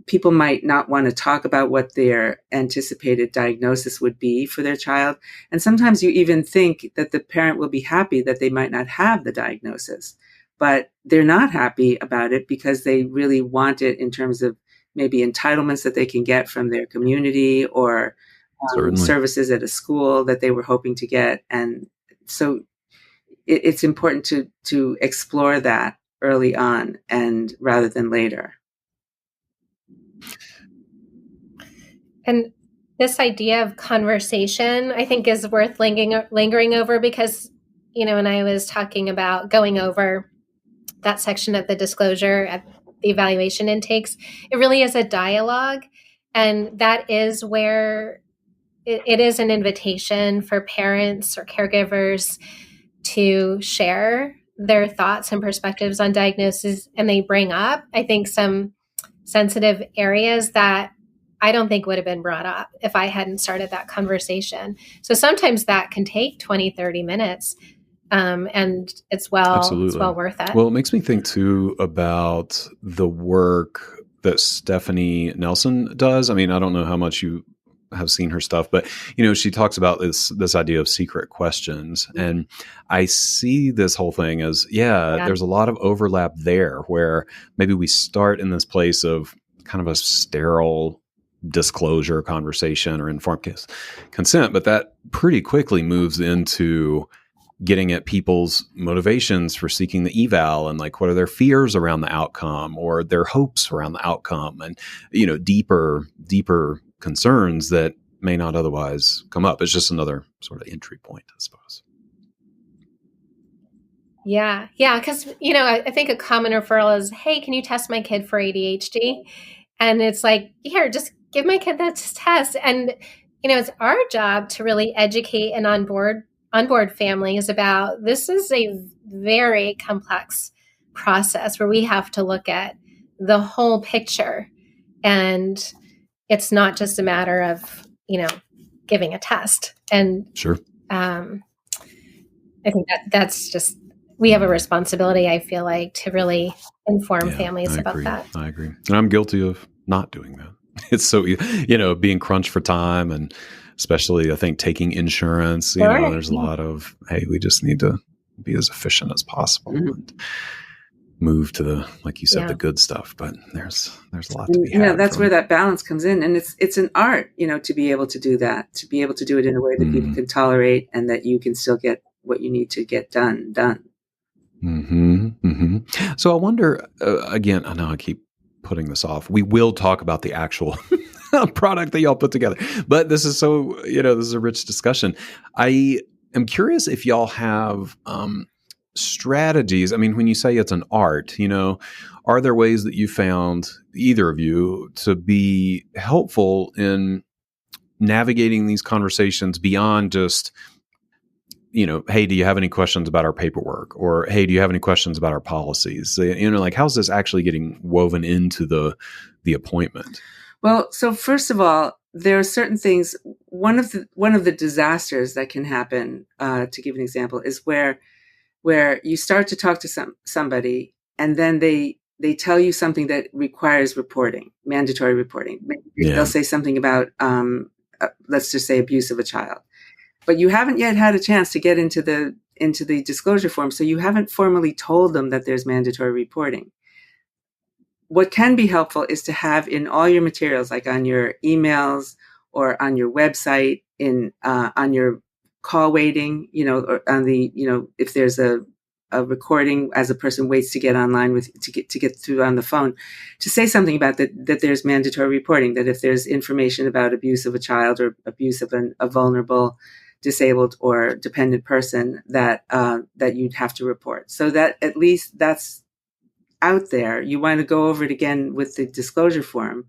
People might not want to talk about what their anticipated diagnosis would be for their child. And sometimes you even think that the parent will be happy that they might not have the diagnosis, but they're not happy about it because they really want it in terms of maybe entitlements that they can get from their community, or services at a school that they were hoping to get. And so it's important to explore that early on, and rather than later. And this idea of conversation, I think, is worth lingering over, because, when I was talking about going over that section of the disclosure at the evaluation intakes, it really is a dialogue. And that is where it is an invitation for parents or caregivers to share their thoughts and perspectives on diagnosis. And they bring up, I think, some sensitive areas that I don't think would have been brought up if I hadn't started that conversation. So sometimes that can take 20, 30 minutes. And it's well worth it. Well, it makes me think too about the work that Stephanie Nelson does. I mean, I don't know how much you have seen her stuff, but she talks about this idea of secret questions, and I see this whole thing as there's a lot of overlap there, where maybe we start in this place of kind of a sterile disclosure conversation or informed consent, but that pretty quickly moves into getting at people's motivations for seeking the eval, and like, what are their fears around the outcome, or their hopes around the outcome, and deeper concerns that may not otherwise come up. It's just another sort of entry point, I suppose. Yeah. Because, I think a common referral is, hey, can you test my kid for ADHD? And it's like, here, just give my kid that test. And, it's our job to really educate and onboard families about, this is a very complex process where we have to look at the whole picture. And it's not just a matter of, giving a test. And sure. I think that's just, we have a responsibility, I feel like, to really inform families about that. I agree. And I'm guilty of not doing that. It's so, being crunched for time and especially I think taking insurance, you know, there's a lot of, hey, we just need to be as efficient as possible and move to the, like you said, the good stuff. But there's a lot to be had. That's where that balance comes in. And it's an art, to be able to do that, to be able to do it in a way that people can tolerate and that you can still get what you need to get done. So I wonder, again, I know I keep putting this off. We will talk about the actual product that y'all put together, but this is so, this is a rich discussion. I am curious if y'all have strategies. I mean, when you say it's an art, are there ways that you found, either of you, to be helpful in navigating these conversations beyond just, hey, do you have any questions about our paperwork? Or, hey, do you have any questions about our policies? Like, how's this actually getting woven into the appointment? Well, so first of all, there are certain things. One of the disasters that can happen, to give an example, is where you start to talk to somebody and then they tell you something that requires reporting, mandatory reporting. They'll say something about, let's just say, abuse of a child. But you haven't yet had a chance to get into the disclosure form, so you haven't formally told them that there's mandatory reporting. What can be helpful is to have in all your materials, like on your emails or on your website, on your call waiting, or on the, if there's a recording as a person waits to get online to get through on the phone, to say something about that there's mandatory reporting, that if there's information about abuse of a child or abuse of a vulnerable, disabled or dependent person, that you'd have to report. So that at least that's out there. You want to go over it again with the disclosure form,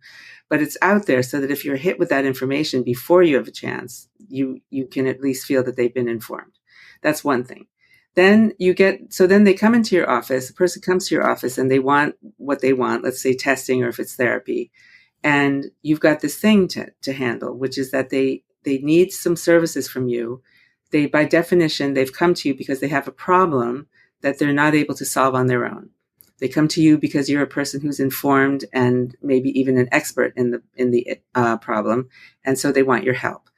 but it's out there so that if you're hit with that information before you have a chance, you can at least feel that they've been informed. That's one thing. Then then they come into your office, the person comes to your office and they want what they want, let's say testing or if it's therapy. And you've got this thing to handle, which is that they need some services from you. By definition, they've come to you because they have a problem that they're not able to solve on their own. They come to you because you're a person who's informed and maybe even an expert in the problem, and so they want your help.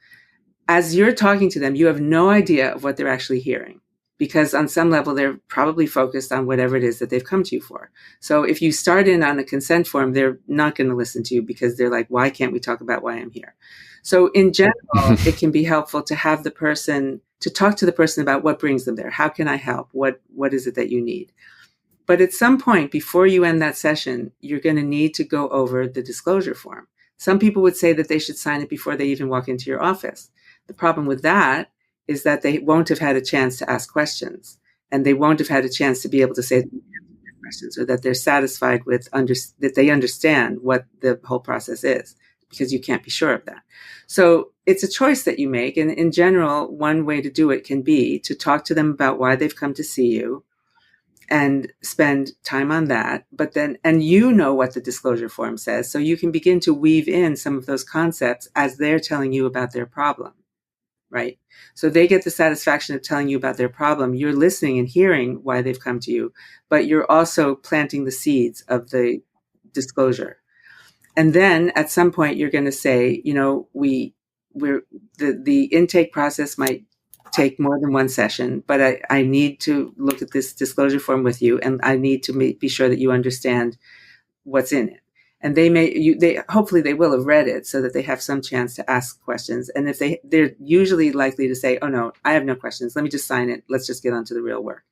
As you're talking to them, you have no idea of what they're actually hearing, because on some level they're probably focused on whatever it is that they've come to you for. So if you start in on a consent form, they're not going to listen to you because they're like, why can't we talk about why I'm here? So in general, it can be helpful to have to talk to the person about what brings them there. How can I help? What is it that you need? But at some point before you end that session, you're going to need to go over the disclosure form. Some people would say that they should sign it before they even walk into your office. The problem with that is that they won't have had a chance to ask questions, and they won't have had a chance to be able to say questions, or that they're satisfied with that they understand what the whole process is, because you can't be sure of that. So it's a choice that you make. And in general, one way to do it can be to talk to them about why they've come to see you and spend time on that. But then, and what the disclosure form says, so you can begin to weave in some of those concepts as they're telling you about their problem, right? So they get the satisfaction of telling you about their problem. You're listening and hearing why they've come to you, but you're also planting the seeds of the disclosure. And then at some point you're going to say, the intake process might take more than one session, but I need to look at this disclosure form with you, and I need to be sure that you understand what's in it. And hopefully they will have read it so that they have some chance to ask questions. And if they're usually likely to say, oh no, I have no questions. Let me just sign it. Let's just get on to the real work.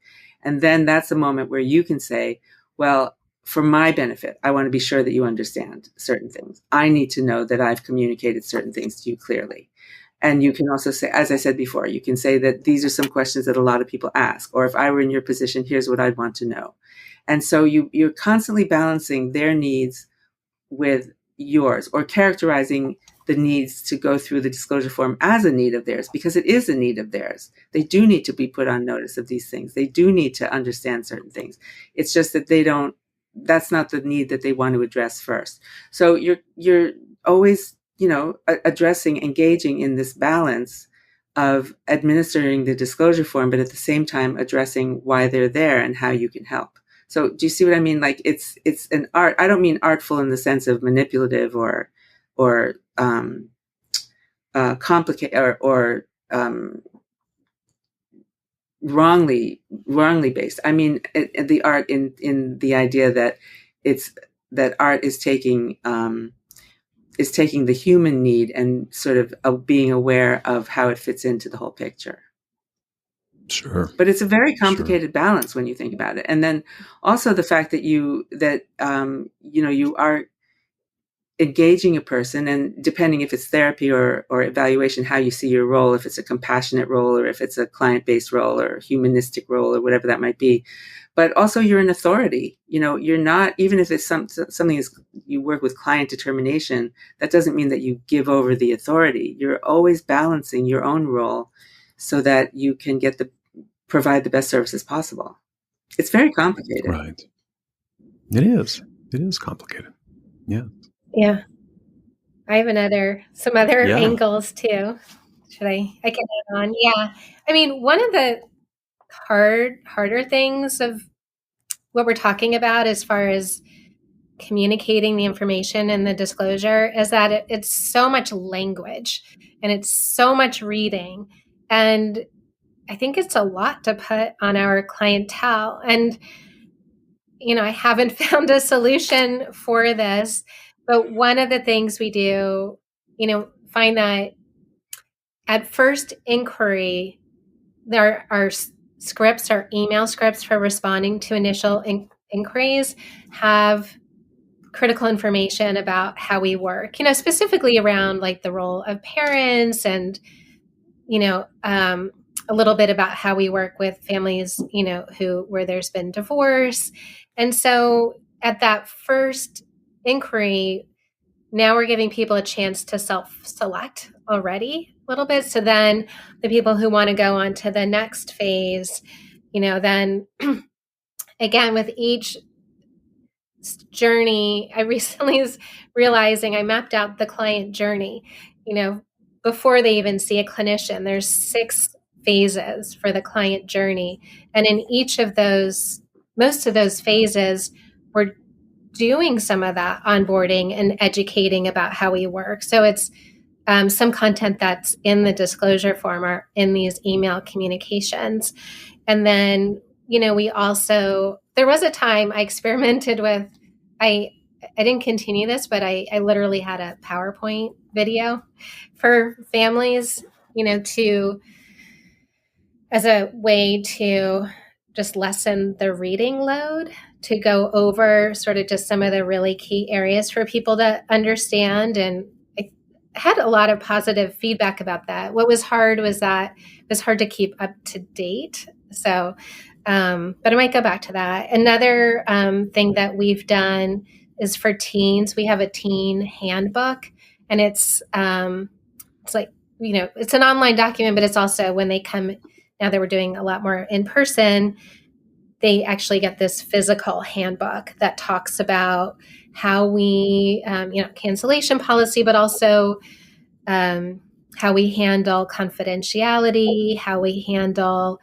And then that's a moment where you can say, well, for my benefit, I want to be sure that you understand certain things. I need to know that I've communicated certain things to you clearly. And you can also say, as I said before, you can say that these are some questions that a lot of people ask, or if I were in your position, here's what I'd want to know. And so you're constantly balancing their needs with yours, or characterizing the needs to go through the disclosure form as a need of theirs, because it is a need of theirs. They do need to be put on notice of these things. They do need to understand certain things. It's just that that's not the need that they want to address first. So you're always, engaging in this balance of administering the disclosure form, but at the same time addressing why they're there and how you can help. So do you see what I mean? Like it's an art. I don't mean artful in the sense of manipulative or complicate or wrongly based. I mean, the art in the idea that art is taking the human need and sort of being aware of how it fits into the whole picture. Sure. But it's a very complicated balance when you think about it. And then also the fact that you are engaging a person, and depending if it's therapy or evaluation, how you see your role, if it's a compassionate role or if it's a client-based role or humanistic role or whatever that might be. But also you're an authority. You're not, even if it's something is you work with client determination, that doesn't mean that you give over the authority. You're always balancing your own role so that you can provide the best services possible. It's very complicated. Right. It is. It is complicated. Yeah. Yeah. I have some other angles too. Should I can add on? Yeah. I mean, one of the harder things of what we're talking about as far as communicating the information and the disclosure is that it's so much language and it's so much reading. And I think it's a lot to put on our clientele. And, I haven't found a solution for this, but one of the things we do, find that at first inquiry, there are scripts, our email scripts for responding to initial inquiries have critical information about how we work, specifically around like the role of parents and, a little bit about how we work with families, where there's been divorce. And so at that first inquiry, now we're giving people a chance to self-select already a little bit. So then the people who want to go on to the next phase, then again, with each journey, I recently was realizing I mapped out the client journey, before they even see a clinician. There's 6 phases for the client journey. And in each of those, most of those phases, we're doing some of that onboarding and educating about how we work. So it's some content that's in the disclosure form or in these email communications. And then, we also, there was a time I experimented with, I didn't continue this, but I literally had a PowerPoint video for families, as a way to just lessen the reading load, to go over sort of just some of the really key areas for people to understand. And I had a lot of positive feedback about that. What was hard was that it was hard to keep up to date. So, but I might go back to that. Another thing that we've done is for teens. We have a teen handbook, and it's like, it's an online document, but it's also when they come, now that we're doing a lot more in person, they actually get this physical handbook that talks about how we, cancellation policy, but also how we handle confidentiality, how we handle,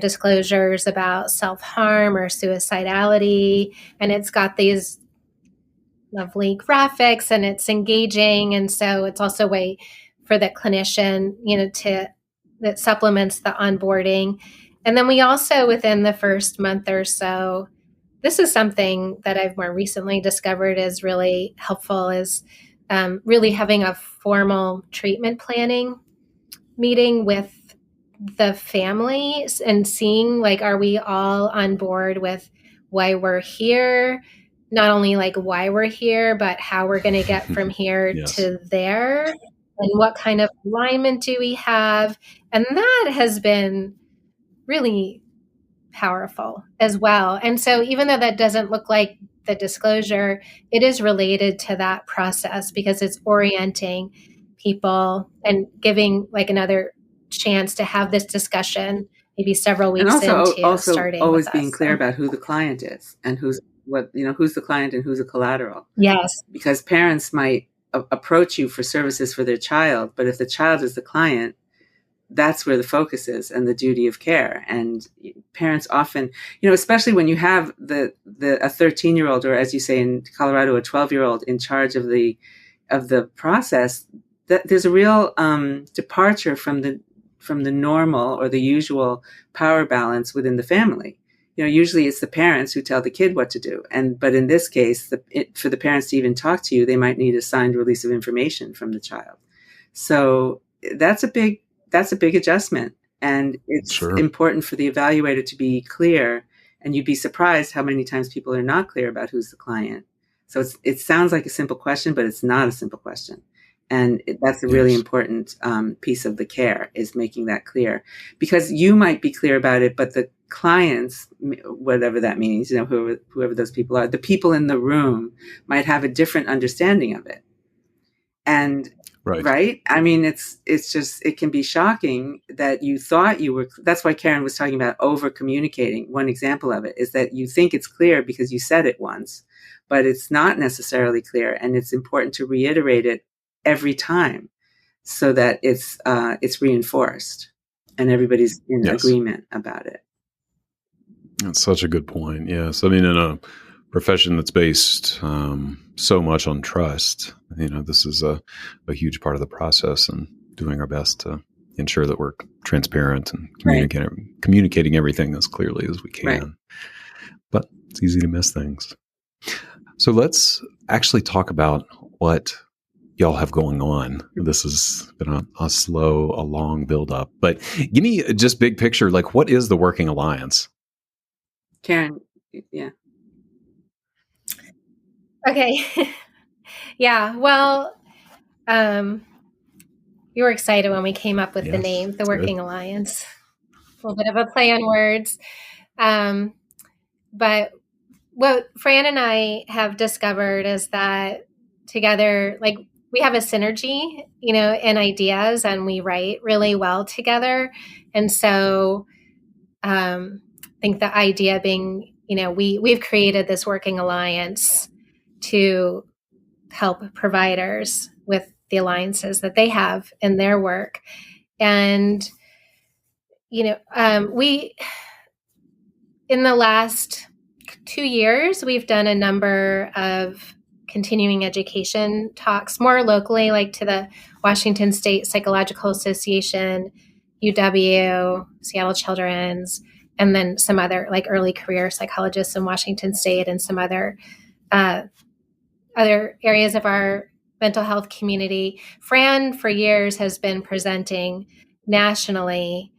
disclosures about self-harm or suicidality. And it's got these lovely graphics and it's engaging. And so it's also a way for the clinician, that supplements the onboarding. And then we also, within the first month or so, this is something that I've more recently discovered is really helpful, is really having a formal treatment planning meeting with the families and seeing, like, are we all on board with why we're here? Not only like why we're here, but how we're going to get from here to there, and what kind of alignment do we have? And that has been really powerful as well. And so even though that doesn't look like the disclosure, it is related to that process because it's orienting people and giving like another chance to have this discussion maybe several weeks and also starting always with being us. clear about who the client is and who's the client and who's a collateral. Yes. Because parents might approach you for services for their child, but if the child is the client, that's where the focus is and the duty of care. And parents often, especially when you have a 13-year-old, or as you say in Colorado, a 12-year-old in charge of the process, there's a real departure from the normal or the usual power balance within the family. Usually it's the parents who tell the kid what to do, but in this case, for the parents to even talk to you, they might need a signed release of information from the child. So that's a big adjustment, and it's important for the evaluator to be clear. And you'd be surprised how many times people are not clear about who's the client. So it sounds like a simple question, but it's not a simple question. And that's a really important piece of the care, is making that clear, because you might be clear about it, but the clients, whatever that means, whoever those people are, the people in the room might have a different understanding of it. And right? I mean, it's just, it can be shocking that you thought you were. That's why Karen was talking about over communicating. One example of it is that you think it's clear because you said it once, but it's not necessarily clear, and it's important to reiterate it every time so that it's reinforced and everybody's in agreement about it. That's such a good point. Yes. I mean, in a profession that's based so much on trust, this is a huge part of the process, and doing our best to ensure that we're transparent and communicating everything as clearly as we can. Right. But it's easy to miss things. So let's actually talk about what y'all have going on. This has been a long build up, but give me just big picture, like, what is the Working Alliance? Karen, yeah. Okay. Yeah. Well, you were excited when we came up with the name, the Working Alliance. A little bit of a play on words. But what Fran and I have discovered is that together, like, we have a synergy, in ideas, and we write really well together. And so I think the idea being, we've created this Working Alliance to help providers with the alliances that they have in their work. And, we, in the last 2 years, we've done a number of continuing education talks, more locally, like to the Washington State Psychological Association, UW, Seattle Children's, and then some other, like, early career psychologists in Washington State, and some other areas of our mental health community. Fran, for years, has been presenting nationally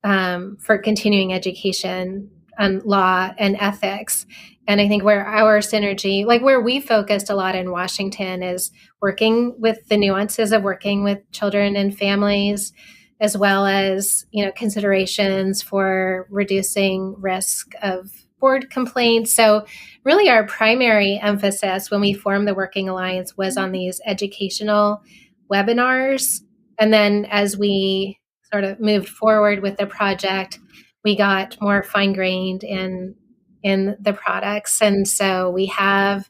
for continuing education on law and ethics. And I think where our synergy, like where we focused a lot in Washington, is working with the nuances of working with children and families, as well as, considerations for reducing risk of board complaints. So really our primary emphasis when we formed the Working Alliance was on these educational webinars. And then as we sort of moved forward with the project, we got more fine-grained in the products. And so we have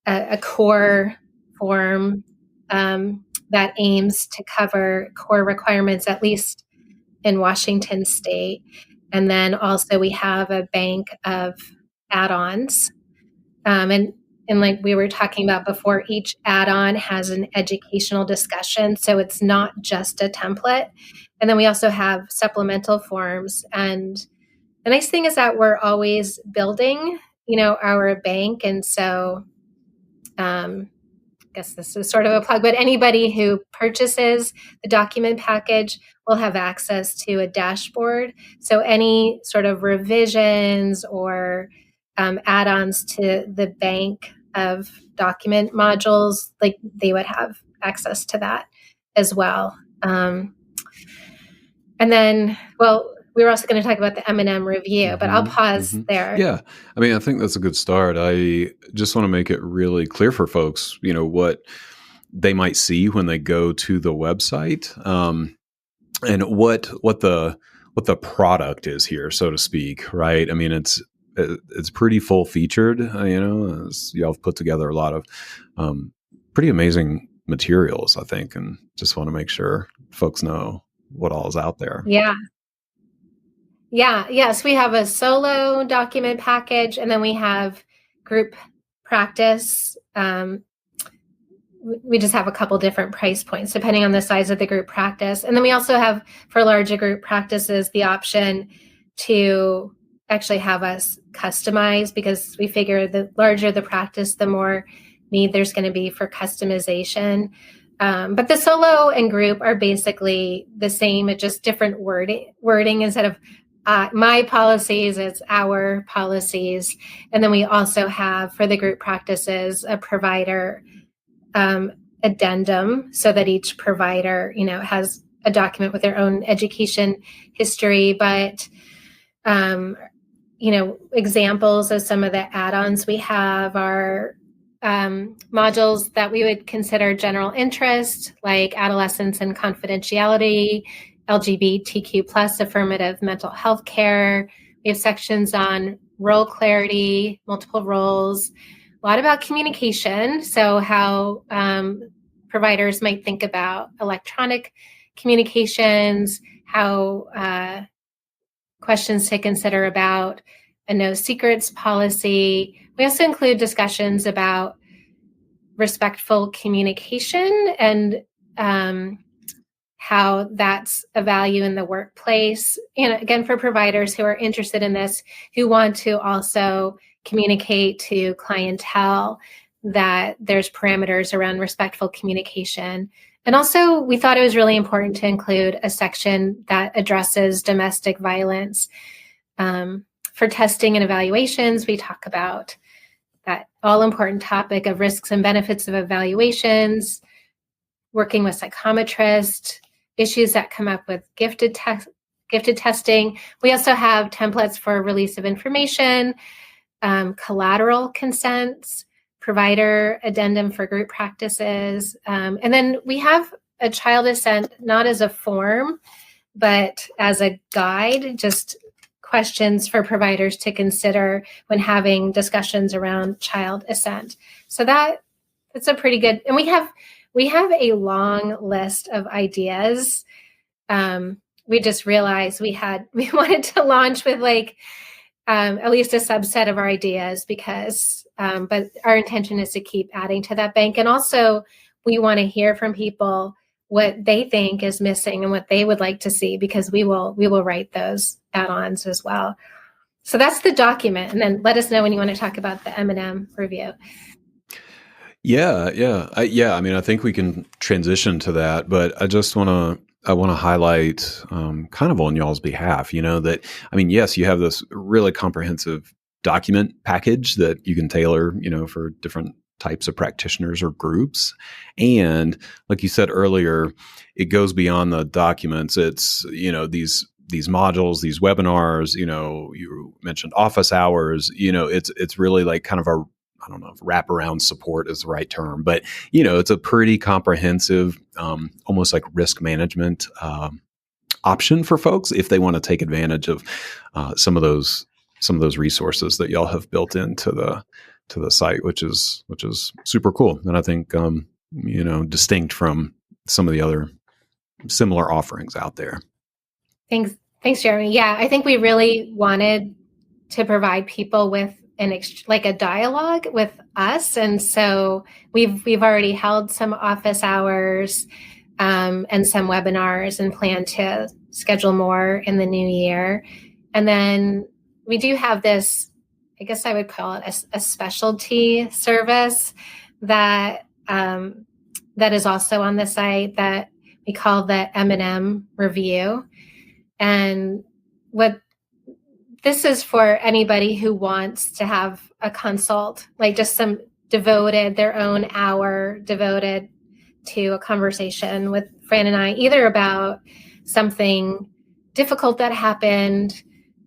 a core form that aims to cover core requirements, at least in Washington State. And then also we have a bank of add-ons. And like we were talking about before, each add-on has an educational discussion. So it's not just a template. And then we also have supplemental forms. And the nice thing is that we're always building, our bank. And so I guess this is sort of a plug, but anybody who purchases the document package will have access to a dashboard. So any sort of revisions or add-ons to the bank of document modules, like they would have access to that as well. And then, we were also going to talk about the M&M review, but I'll pause there. Yeah. I mean, I think that's a good start. I just want to make it really clear for folks, what they might see when they go to the website, and what the product is here, so to speak, right? I mean, it's pretty full featured, as y'all have put together a lot of pretty amazing materials, I think, and just want to make sure folks know what all is out there. Yeah. Yeah. Yes. We have a solo document package, and then we have group practice we just have a couple different price points depending on the size of the group practice. And then we also have, for larger group practices, the option to actually have us customize, because we figure the larger the practice, the more need there's going to be for customization. But the solo and group are basically the same, it's just different wording instead of my policies, it's our policies. And then we also have, for the group practices, a provider addendum, so that each provider, has a document with their own education history. But, examples of some of the add-ons we have are modules that we would consider general interest, like adolescence and confidentiality, LGBTQ plus affirmative mental health care. We have sections on role clarity, multiple roles, a lot about communication. So how providers might think about electronic communications, how questions to consider about a no secrets policy. We also include discussions about respectful communication and how that's a value in the workplace. And again, for providers who are interested in this, who want to also communicate to clientele that there's parameters around respectful communication. And also, we thought it was really important to include a section that addresses domestic violence. For testing and evaluations, we talk about that all-important topic of risks and benefits of evaluations, working with psychometrists, issues that come up with gifted testing. We also have templates for release of information, collateral consents, provider addendum for group practices. And then we have a child assent, not as a form, but as a guide, just questions for providers to consider when having discussions around child assent. So that's a pretty good, and we have a long list of ideas. We just realized we wanted to launch with at least a subset of our ideas, because, but our intention is to keep adding to that bank. And also we want to hear from people what they think is missing and what they would like to see, because we will write those add-ons as well. So that's the document. And then let us know when you want to talk about the M&M review. Yeah. I mean, I think we can transition to that, but I want to highlight kind of on y'all's behalf, that, I mean, yes, you have this really comprehensive document package that you can tailor, for different types of practitioners or groups. And like you said earlier, it goes beyond the documents. It's, these modules, these webinars, you mentioned office hours, it's really like kind of I don't know if wraparound support is the right term, but, it's a pretty comprehensive, almost like risk management option for folks if they want to take advantage of some of those resources that y'all have built into the site, which is super cool. And I think, distinct from some of the other similar offerings out there. Thanks, Jeremy. Yeah, I think we really wanted to provide people with a dialogue with us. And so we've already held some office hours and some webinars, and plan to schedule more in the new year. And then we do have this, I guess I would call it a specialty service that is also on the site that we call the M&M review. And what this is for anybody who wants to have a consult, like just their own hour devoted to a conversation with Fran and I, either about something difficult that happened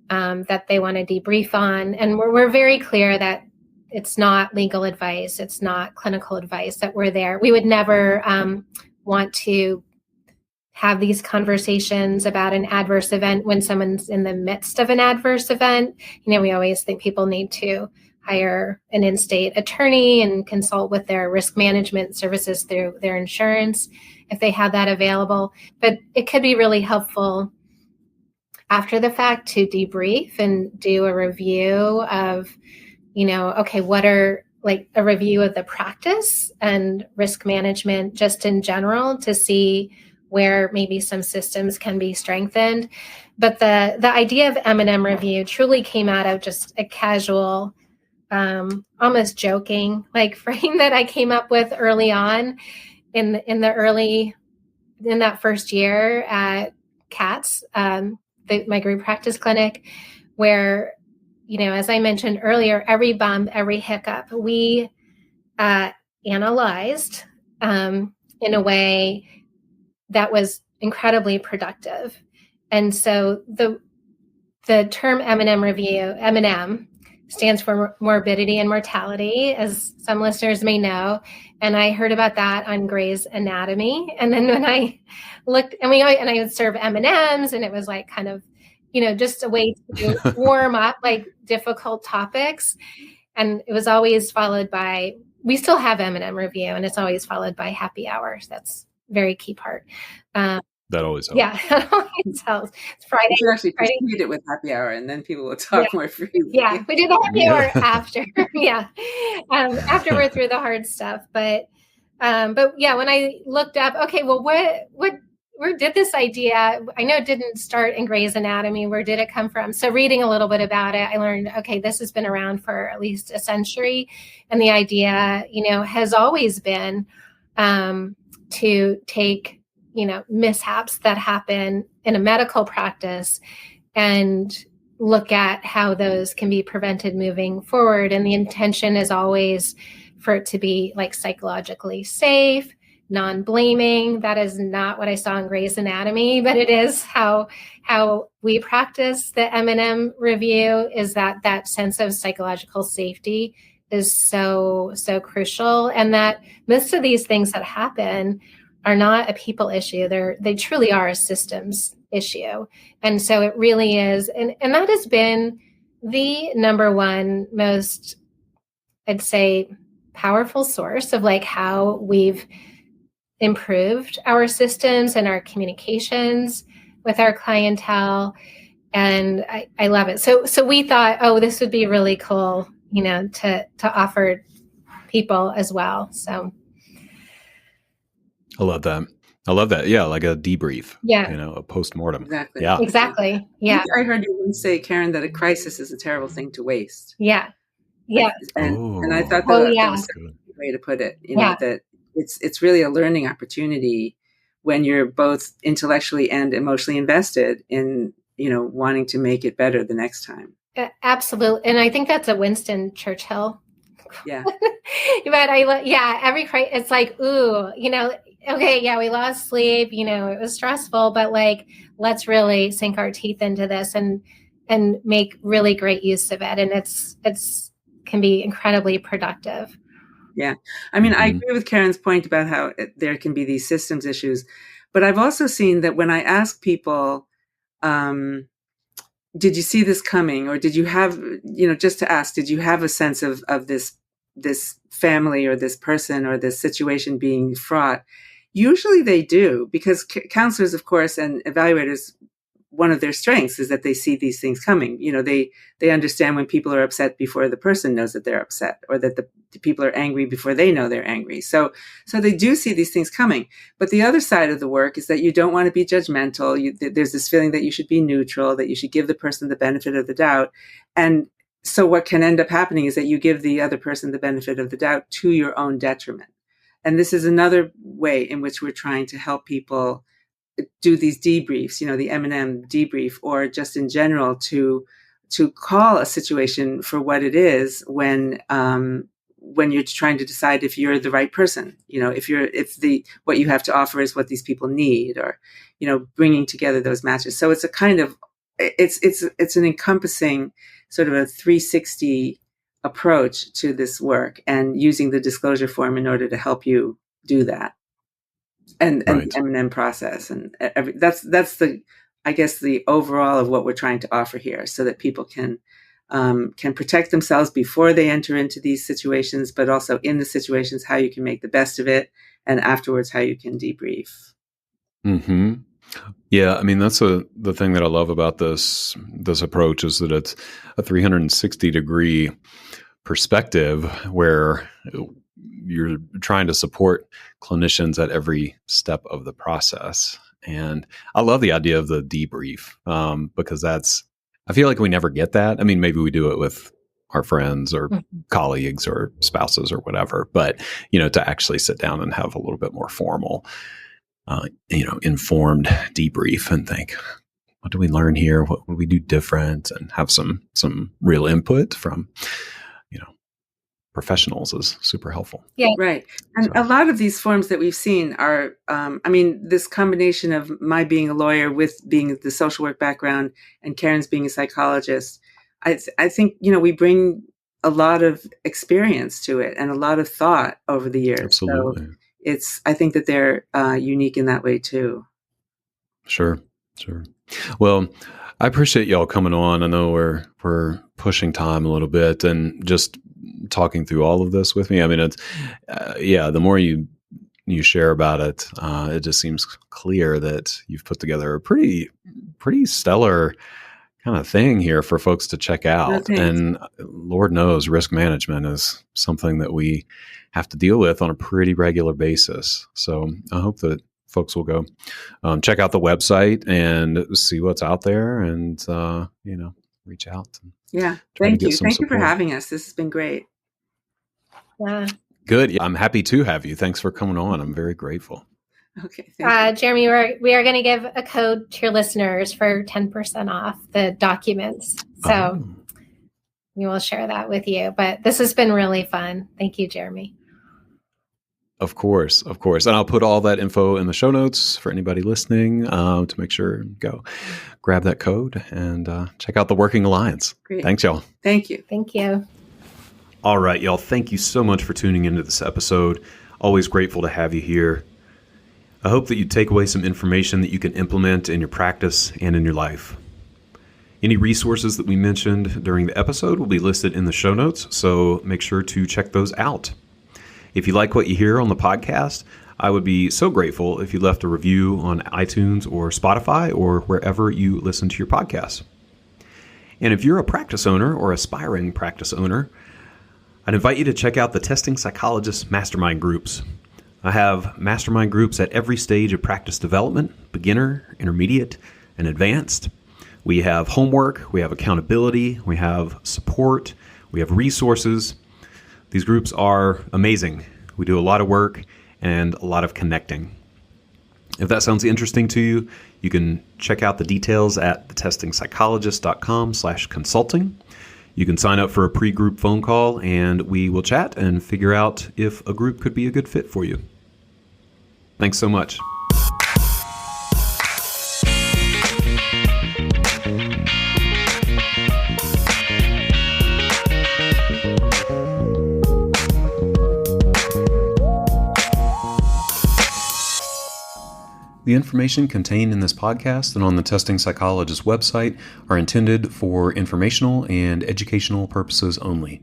that they want to debrief on. And we're very clear that it's not legal advice, it's not clinical advice, that we're there. We would never want to have these conversations about an adverse event when someone's in the midst of an adverse event. We always think people need to hire an in-state attorney and consult with their risk management services through their insurance if they have that available. But it could be really helpful after the fact to debrief and do a review of, okay, what are like a review of the practice and risk management just in general to see where maybe some systems can be strengthened. But the idea of M&M review truly came out of just a casual, almost joking like frame that I came up with early on in that first year at CATS, my group practice clinic, where, as I mentioned earlier, every bump, every hiccup, we analyzed in a way that was incredibly productive. And so the term M&M review, M&M, stands for morbidity and mortality, as some listeners may know. And I heard about that on Grey's Anatomy. And then when I looked, and I would serve M&Ms, and it was like kind of, just a way to warm up like difficult topics. And it was always followed by, we still have M&M review, and it's always followed by happy hours. That's a very key part. That always helps. Yeah, that always helps. It's Friday. You should actually precede it with happy hour, and then people will talk more freely. Yeah, we do the happy hour after. After we're through the hard stuff. But yeah, when I looked up, okay, well, where did this idea? I know it didn't start in Grey's Anatomy. Where did it come from? So reading a little bit about it, I learned, okay, this has been around for at least a century, and the idea, has always been to take mishaps that happen in a medical practice and look at how those can be prevented moving forward. And the intention is always for it to be like psychologically safe, non-blaming. That is not what I saw in Grey's Anatomy, but it is how we practice the M&M review, is that sense of psychological safety is so crucial. And that most of these things that happen are not a people issue. They truly are a systems issue. And so it really is. And that has been the number one most, I'd say, powerful source of like how we've improved our systems and our communications with our clientele. And I love it. So we thought, oh, this would be really cool, to offer people as well. So I love that. Yeah, like a debrief. Yeah. A postmortem. Exactly. Yeah. Exactly. Yeah. I heard you once say, Karen, that a crisis is a terrible thing to waste. Yeah. Yeah. And I thought that was a good way to put it. That it's really a learning opportunity when you're both intellectually and emotionally invested in, wanting to make it better the next time. Absolutely. And I think that's a Winston Churchill. Yeah. But every crisis, it's like, ooh, okay, yeah, we lost sleep, it was stressful, but like, let's really sink our teeth into this and make really great use of it. And it's can be incredibly productive. Yeah. I mean, I agree with Karen's point about how there can be these systems issues, but I've also seen that when I ask people, did you see this coming? Or did you have, just to ask, did you have a sense of this family or this person or this situation being fraught? Usually they do, because counselors, of course, and evaluators, one of their strengths is that they see these things coming. They understand when people are upset before the person knows that they're upset, or that the people are angry before they know they're angry. So they do see these things coming. But the other side of the work is that you don't want to be judgmental. There's this feeling that you should be neutral, that you should give the person the benefit of the doubt. And so what can end up happening is that you give the other person the benefit of the doubt to your own detriment. And this is another way in which we're trying to help people do these debriefs, the M&M debrief, or just in general to call a situation for what it is when you're trying to decide if you're the right person, if what you have to offer is what these people need, or, bringing together those matches. So it's a kind of, it's an encompassing sort of a 360 approach to this work, and using the disclosure form in order to help you do that. And the M&M process, and that's the, I guess, the overall of what we're trying to offer here, so that people can protect themselves before they enter into these situations, but also in the situations, how you can make the best of it, and afterwards how you can debrief. Mm-hmm. Yeah, I mean, that's the thing that I love about this approach, is that it's a 360 degree perspective where you're trying to support clinicians at every step of the process. And I love the idea of the debrief because I feel like we never get that. I mean, maybe we do it with our friends or colleagues or spouses or whatever, but, to actually sit down and have a little bit more formal, informed debrief and think, what do we learn here? What would we do different? And have some real input from, professionals is super helpful. Yeah. Right. And a lot of these forms that we've seen are, this combination of my being a lawyer with being the social work background and Karen's being a psychologist, I think, we bring a lot of experience to it and a lot of thought over the years. Absolutely. So I think that they're unique in that way too. Sure. Well, I appreciate y'all coming on. I know we're pushing time a little bit and just talking through all of this with me. I mean, it's, the more you share about it, it just seems clear that you've put together a pretty stellar kind of thing here for folks to check out. And Lord knows risk management is something that we have to deal with on a pretty regular basis. So I hope that folks will go check out the website and see what's out there and, reach out. Yeah. Thank you. Thank you for having us. This has been great. Yeah. Good. Yeah, I'm happy to have you. Thanks for coming on. I'm very grateful. Okay. Jeremy, we are going to give a code to your listeners for 10% off the documents. So we will share that with you. But this has been really fun. Thank you, Jeremy. Of course. And I'll put all that info in the show notes for anybody listening to make sure go grab that code and check out the Working Alliance. Great. Thanks, y'all. Thank you. Thank you. All right, y'all. Thank you so much for tuning into this episode. Always grateful to have you here. I hope that you take away some information that you can implement in your practice and in your life. Any resources that we mentioned during the episode will be listed in the show notes, so make sure to check those out. If you like what you hear on the podcast, I would be so grateful if you left a review on iTunes or Spotify or wherever you listen to your podcasts. And if you're a practice owner or aspiring practice owner, I'd invite you to check out the Testing Psychologist Mastermind groups. I have mastermind groups at every stage of practice development, beginner, intermediate, and advanced. We have homework, we have accountability, we have support, we have resources. These groups are amazing. We do a lot of work and a lot of connecting. If that sounds interesting to you, you can check out the details at thetestingpsychologist.com/consulting. You can sign up for a pre-group phone call and we will chat and figure out if a group could be a good fit for you. Thanks so much. The information contained in this podcast and on the Testing Psychologist website are intended for informational and educational purposes only.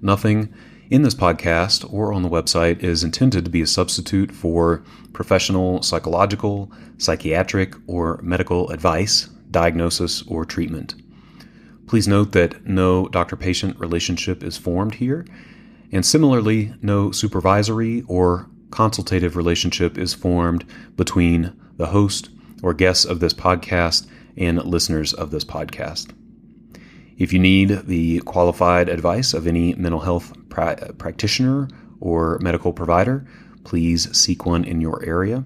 Nothing in this podcast or on the website is intended to be a substitute for professional psychological, psychiatric, or medical advice, diagnosis, or treatment. Please note that no doctor-patient relationship is formed here, and similarly, no supervisory or consultative relationship is formed between the host or guests of this podcast and listeners of this podcast. If you need the qualified advice of any mental health practitioner or medical provider, please seek one in your area.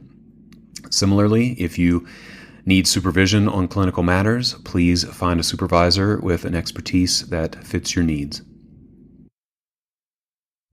Similarly, if you need supervision on clinical matters, please find a supervisor with an expertise that fits your needs.